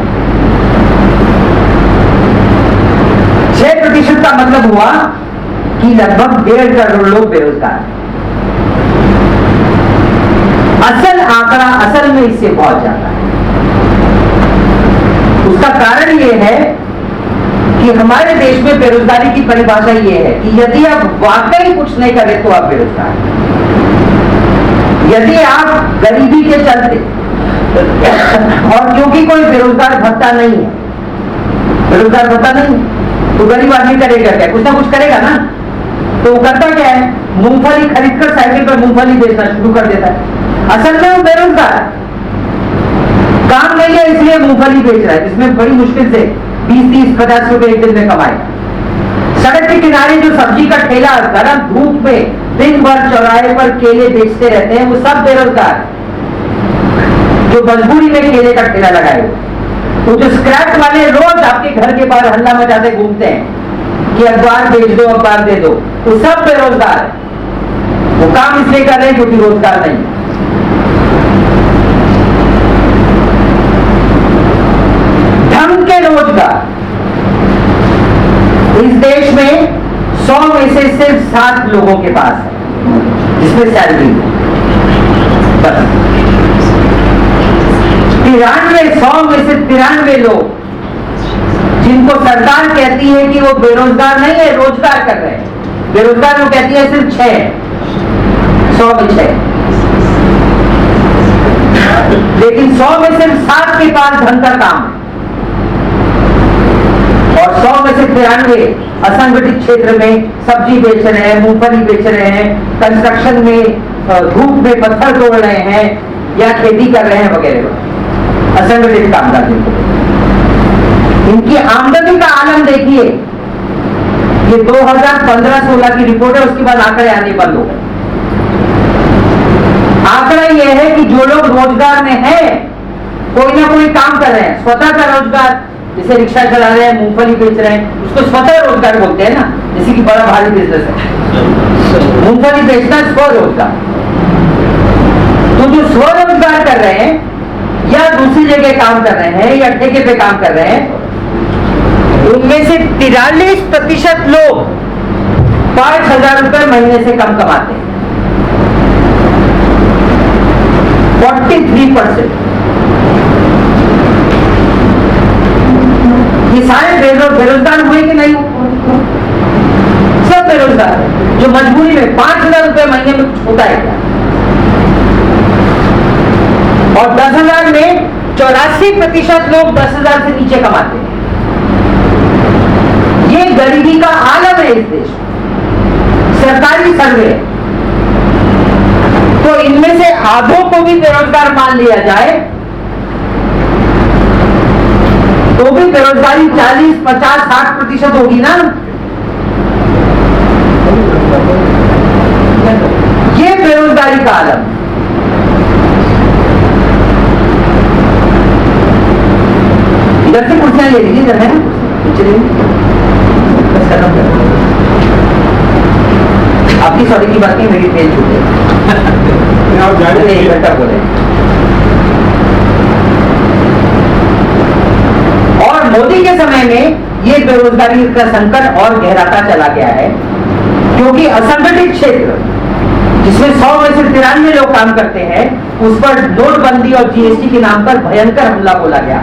6% का मतलब हुआ कि लगभग 1.5 करोड़ लोग बेरोजगार हैं। असल आंकड़ा असल में इससे बहुत ज्यादा है। उसका कारण यह है कि हमारे देश में बेरोजगारी की परिभाषा यह है कि यदि आप वाकई कुछ नहीं करें तो आप बेरोजगार हैं। यदि आप गरीबी के चलते और क्योंकि कोई बेरोजगार भत्ता नहीं है, बेरोजगार भत्ता नहीं, तो गरीब आदमी करेगा क्या? कुछ ना कुछ करेगा ना। तो वो करता क्या है? मूंगफली खरीदकर साइकिल पर मूंगफली बेचना शुरू कर देता है। असल में वो बेरोजगार है, काम नहीं है इसलिए मूंगफली बेच रहा है, जिसमें बड़ी मुश्किल से 20-30-50 रुपए एक दिन में कमाएगा। सड़क के किनारे जो सब्जी का ठेला गर्म धूप में दिन भर चौराहे पर केले बेचते रहते हैं, वो सब बेरोजगार है जो मजबूरी में केले का ठेला लगाए हुए। तो जो स्क्रैप वाले रोज आपके घर के बाहर हल्ला मचाते घूमते हैं कि अखबार बेच दो, अखबार दे दो, तो सब बेरोजगार है। वो काम इसलिए कर रहे हैं क्योंकि रोजगार नहीं। ढंग के रोजगार इस देश में 100 में से सिर्फ 7 लोगों के पास है जिसमें सैलरी है। बस 100 में से 93 लोग जिनको सरकार कहती है कि वो बेरोजगार नहीं है, रोजगार कर रहे हैं। बेरोजगार वो कहती है सिर्फ 6 है, 100 में 6। लेकिन 100 में सिर्फ 7 के पास ढंग का काम है और 100 में से 93 असंगठित क्षेत्र में सब्जी बेच रहे हैं, मूंगफली बेच रहे हैं, कंस्ट्रक्शन में धूप में पत्थर तोड़ रहे हैं या खेती कर रहे हैं वगैरह। असंगठित कामगार जिनको, इनकी आमदनी का आलम देखिए। ये 2015-16 की रिपोर्ट है, उसके बाद आंकड़े आने बंद हो गए। आंकड़ा यह है कि जो लोग रोजगार में हैं, कोई ना कोई काम कर रहे हैं, स्वतः का रोजगार, जैसे रिक्शा चला रहे हैं, मूंगफली बेच रहे हैं, उसको स्वतः रोजगार बोलते हैं ना, जैसे कि बड़ा भारी बिजनेस है मूंगफली बेचना, स्वरोजगार। तो जो स्वरोजगार कर रहे हैं या दूसरी जगह काम कर रहे हैं या ठेके पे काम कर रहे हैं, इनमें से 43% लोग 5,000 रुपए महीने से कम कमाते हैं। 43%। ये सारे बेरोजगार हुए कि नहीं? सब बेरोजगार है, जो मजबूरी में 5,000 रुपए महीने में कुछ होता है क्या? और 10,000 में 84% लोग 10,000 से नीचे कमाते हैं। ये गरीबी का आलम है इस देश में। सरकारी सर्वे है। तो इनमें से आधों को भी बेरोजगार मान लिया जाए तो भी बेरोजगारी 40, 50, 60% होगी ना। ये बेरोजगारी का आलम। इधर से कुर्सियां ले लीजिए, इधर है ना, चलिए बस खत्म कर। आपकी सॉरी की बात नहीं, मेरी ट्रेन छूट गई। एक घंटा बोले। और मोदी के समय में ये बेरोजगारी का संकट और गहराता चला गया है, क्योंकि असंगठित क्षेत्र जिसमें 100 में से 93 लोग काम करते हैं, उस पर नोटबंदी और जीएसटी के नाम पर भयंकर हमला बोला गया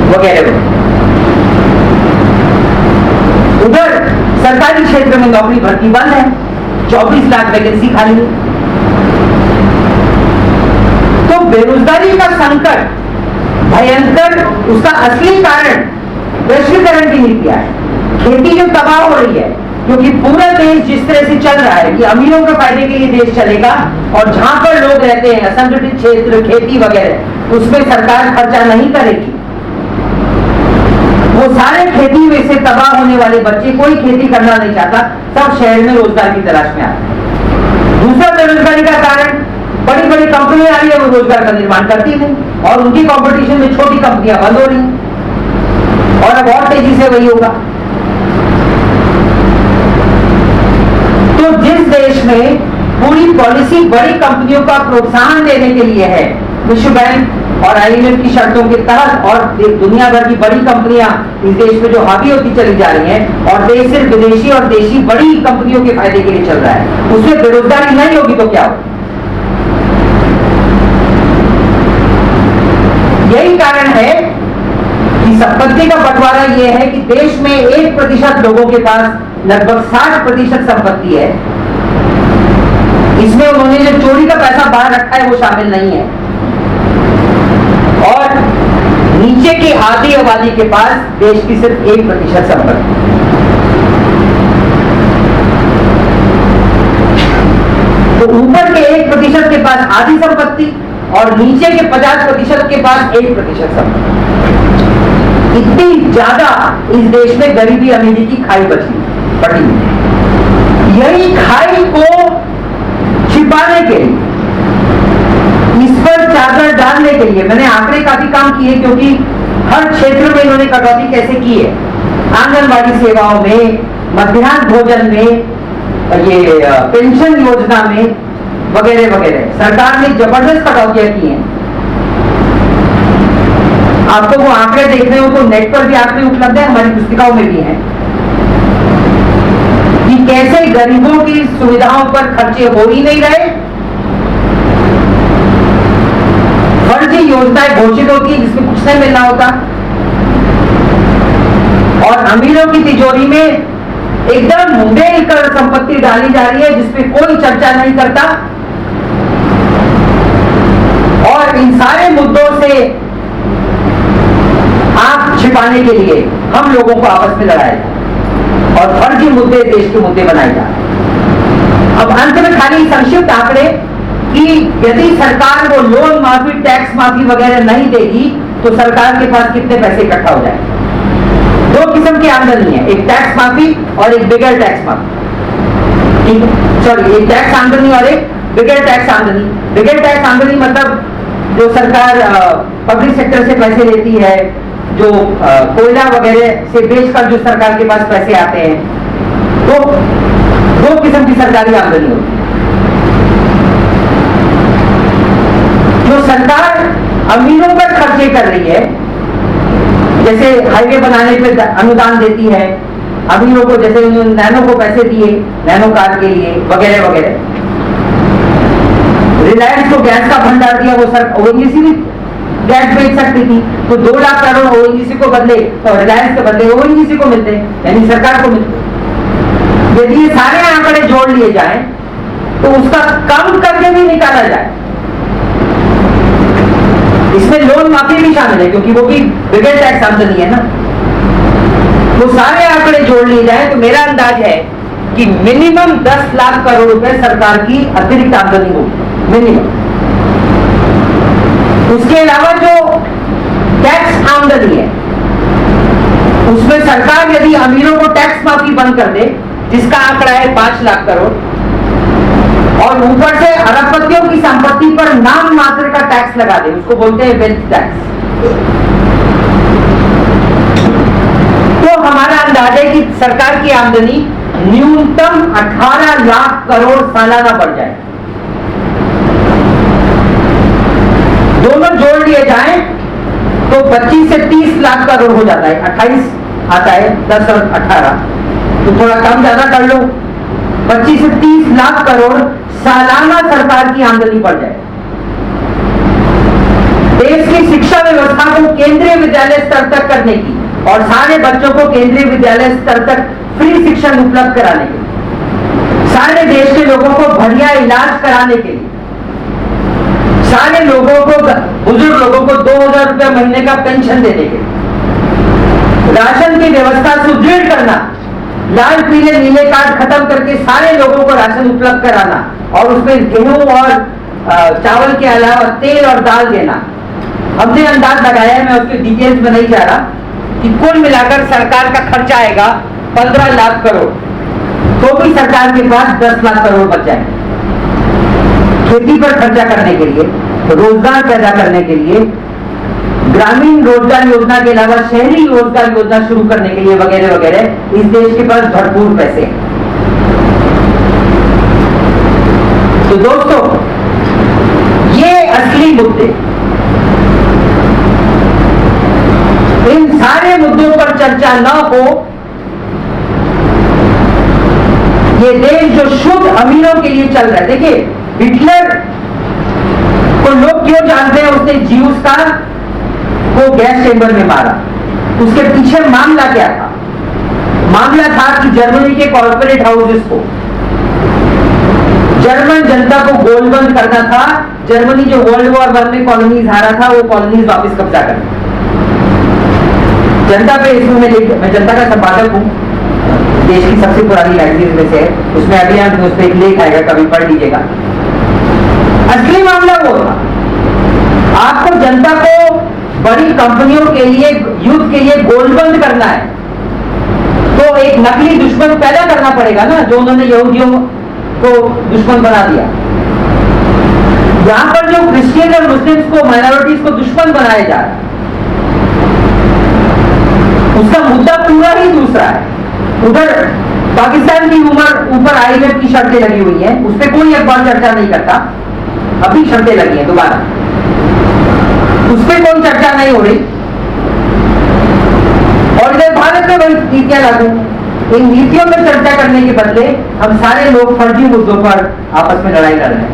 वगैरह। उधर सरकारी क्षेत्र में नौकरी भर्ती बंद है, 24 लाख वैकेंसी खाली है। तो बेरोजगारी का संकट भयंकर, उसका असली कारण वैश्वीकरण की नीतियां है। खेती जो तबाह हो रही है, क्योंकि पूरा देश जिस तरह से चल रहा है कि अमीरों के फायदे के लिए देश चलेगा, और जहां पर लोग रहते हैं असंगठित क्षेत्र, खेती वगैरह, उसमें सरकार खर्चा नहीं करेगी। वो सारे खेती में से तबाह होने वाले बच्चे, कोई खेती करना नहीं चाहता, सब शहर में रोजगार की तलाश में आते हैं। दूसरा बेरोजगारी का कारण, बड़ी बड़ी कंपनियां आ रही है, वो रोजगार का निर्माण करती नहीं, और उनकी कंपटीशन में छोटी कंपनियां बंद हो रही, और अब और तेजी से वही होगा। तो जिस देश में पूरी पॉलिसी बड़ी कंपनियों का प्रोत्साहन देने के लिए है, विश्व बैंक और आईएमएफ की शर्तों के तहत, और दुनिया भर की बड़ी कंपनियां इस देश में जो हावी होती चली जा रही हैं, और देश सिर्फ विदेशी और देशी बड़ी कंपनियों के फायदे के लिए चल रहा है, उसमें बेरोजगारी नहीं होगी तो क्या होगा? यही कारण है कि संपत्ति का बंटवारा यह है कि देश में 1% लोगों के पास लगभग 60% संपत्ति है। इसमें उन्होंने जो चोरी का पैसा बाहर रखा है वो शामिल नहीं है, और नीचे की आधी आबादी के पास देश की सिर्फ 1% संपत्ति। तो ऊपर के 1% के पास आधी संपत्ति, और नीचे के 50% के पास 1% संपत्ति। इतनी ज्यादा इस देश में गरीबी अमीरी की खाई पड़ी। यही खाई को छिपाने के लिए, इस पर चादर डालने के लिए मैंने आंकड़े काफी काम किए, क्योंकि हर क्षेत्र में इन्होंने कटौती कैसे की है। आंगनबाड़ी सेवाओं में, मध्याह्न भोजन में, ये पेंशन योजना में वगैरह वगैरह सरकार ने जबरदस्त कटौतियां की हैं। आपको वो आंकड़े देखने हो तो नेट पर भी आंकड़े उपलब्ध है, हमारी पुस्तिकाओं में भी हैं, कि कैसे गरीबों की सुविधाओं पर खर्चे हो ही नहीं रहे, फर्जी योजनाएं घोषित होती है जिसमें कुछ नहीं मिलना होता, और अमीरों की तिजोरी में एकदम मुंडेल कर संपत्ति डाली जा रही है जिसपे कोई चर्चा नहीं करता। और इन सारे मुद्दों से आंख छिपाने के लिए हम लोगों को आपस में लड़ाया जाए और फर्जी मुद्दे देश के मुद्दे बनाए जाए। अब अंत में खाली संक्षिप्त आंकड़े कि यदि सरकार को लोन माफी, टैक्स माफी वगैरह नहीं देगी तो सरकार के पास कितने पैसे इकट्ठा हो जाए। दो किस्म की आमदनी है, एक टैक्स माफी और एक बिगर टैक्स माफी। सॉरी, एक टैक्स आमदनी और एक बिगर टैक्स आमदनी। बिगर टैक्स आमदनी मतलब जो सरकार पब्लिक सेक्टर से पैसे लेती है, जो कोयला वगैरह से बेचकर जो सरकार के पास पैसे आते हैं, तो दो किस्म की सरकारी आमदनी होती है। जो सरकार अमीरों पर खर्चे कर रही है, जैसे हाईवे बनाने पे अनुदान देती है, अमीरों को जैसे उन्होंने नैनो को पैसे दिए नैनो कार के लिए वगैरह वगैरह। रिलायंस को गैस का भंडार दिया, वो सर ओएनजीसी भी गैस बेच सकती थी, तो 2 लाख करोड़ ओएनजीसी को बदले और रिलायंस के बदले ओएनजीसी को मिलते, यानी सरकार को मिलते। यदि ये सारे आंकड़े जोड़ लिए जाएं तो उसका कम करके भी निकाला जाए। इसमें लोन माफी भी शामिल है क्योंकि वो भी बगैर टैक्स आमदनी है ना। वो सारे आंकड़े जोड़ लिए जाए तो मेरा अंदाज है कि मिनिमम 10 लाख करोड़ रुपए सरकार की अतिरिक्त आमदनी होगी, मिनिमम। उसके अलावा जो टैक्स आमदनी है उसमें सरकार यदि अमीरों को टैक्स माफी बंद कर दे, जिसका आंकड़ा है 5 लाख करोड़, और ऊपर से अरबपतियों की संपत्ति पर नाम मात्र का टैक्स लगा दे, उसको बोलते हैं वेल्थ टैक्स, तो हमारा अंदाज है कि सरकार की आमदनी न्यूनतम 18 लाख करोड़ सालाना बढ़ जाए। दोनों जोड़ लिए जाएं तो 25 से 30 लाख करोड़ हो जाता है। 28 आता है, 10 और 18 तो थोड़ा कम ज्यादा कर लो, 25 से 30 लाख करोड़ सालाना सरकार की आमदनी बढ़ जाए। देश की शिक्षा व्यवस्था को केंद्रीय विद्यालय स्तर तक करने की और सारे बच्चों को केंद्रीय विद्यालय स्तर तक फ्री शिक्षण उपलब्ध कराने के लिए, सारे देश के लोगों को बढ़िया इलाज कराने के लिए, सारे लोगों को, बुजुर्ग लोगों को 2000 रुपये महीने का पेंशन देने के लिए, राशन की व्यवस्था सुदृढ़ करना, लाल पीले नीले कार्ड खत्म करके सारे लोगों को राशन उपलब्ध कराना और उसमें गेहूं और चावल के अलावा तेल और दाल देना। हमने अंदाज लगाया है, मैं उसके डिटेल्स में नहीं जा रहा, कि कुल मिलाकर सरकार का खर्चा आएगा 15 लाख करोड़, तो भी सरकार के पास 10 लाख करोड़ बच जाए खेती पर खर्चा करने के लिए, रोजगार पैदा करने के लिए, ग्रामीण रोजगार योजना के अलावा शहरी रोजगार योजना शुरू करने के लिए वगैरह वगैरह। इस देश के पास भरपूर पैसे हैं। तो दोस्तों, ये असली मुद्दे, इन सारे मुद्दों पर चर्चा न हो, ये देश जो शुद्ध अमीरों के लिए चल रहा है। देखिए, हिटलर को लोग क्यों जानते हैं? उसने ज्यूस को गैस चेंबर में मारा। उसके पीछे मामला क्या था? मामला था कि जर्मनी के कॉर्पोरेट हाउसेस को, जर्मन जनता को गोलबंद करना था। जर्मनी जो वर्ल्ड वॉर 1 में कॉलोनीज हारा था, वो कॉलोनीज वापस कब्जा करना। जनता पे इसमें मैं जनता का संपादक हूं, देश की सबसे पुरानी मैगजीन में से है, उसमें अभी हम उस पर एक लेख आएगा, कभी पढ़ लीजिएगा। असली मामला वो था, आपको जनता को बड़ी कंपनियों के लिए, युद्ध के लिए गोलबंद करना है, तो एक नकली दुश्मन पैदा करना पड़ेगा ना, जो उन्होंने यहूदियों को दुश्मन बना दिया। यहां पर जो क्रिश्चियन और मुस्लिम्स को, माइनॉरिटीज को दुश्मन बनाया जा रहा है, उसका मुद्दा पूरा ही दूसरा है। उधर पाकिस्तान की ऊपर आईएमएफ की शर्तें लगी हुई हैं, उस पर कोई अखबार चर्चा नहीं करता, अभी शर्तें लगी हैं दोबारा, उस पर कोई चर्चा नहीं हो रही। और इधर भारत में वही नीतियां लागू। इन नीतियों में चर्चा करने के बदले हम सारे लोग फर्जी मुद्दों पर आपस में लड़ाई लड़ रहे हैं।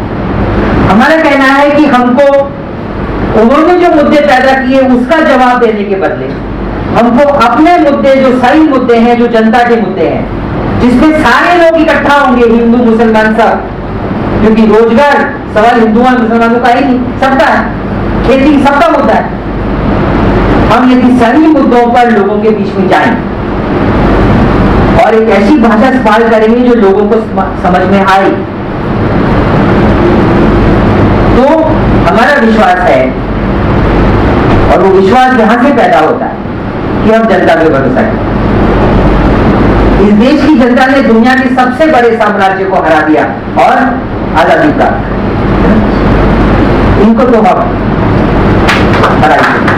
हमारा कहना है कि हमको उन्होंने जो मुद्दे पैदा किए उसका जवाब देने के बदले हमको अपने मुद्दे, जो सही मुद्दे हैं, जो जनता के मुद्दे हैं, जिसमें सारे लोग इकट्ठा होंगे, हिंदू मुसलमान सब, क्योंकि रोजगार सवाल हिंदुओं और मुसलमानों का ही नहीं, सबका है, खेती सबका मुद्दा है। हम यदि सही मुद्दों पर लोगों के बीच में जाएं और एक ऐसी भाषा इस्तेमाल करेंगे जो लोगों को समझ में आए, तो हमारा विश्वास है, और वो विश्वास यहां से पैदा होता है कि हम जनता पे भरोसा करें। इस देश की जनता ने दुनिया के सबसे बड़े साम्राज्य को हरा दिया और आजादी प्राप्त, इनको तो हम हराएंगे।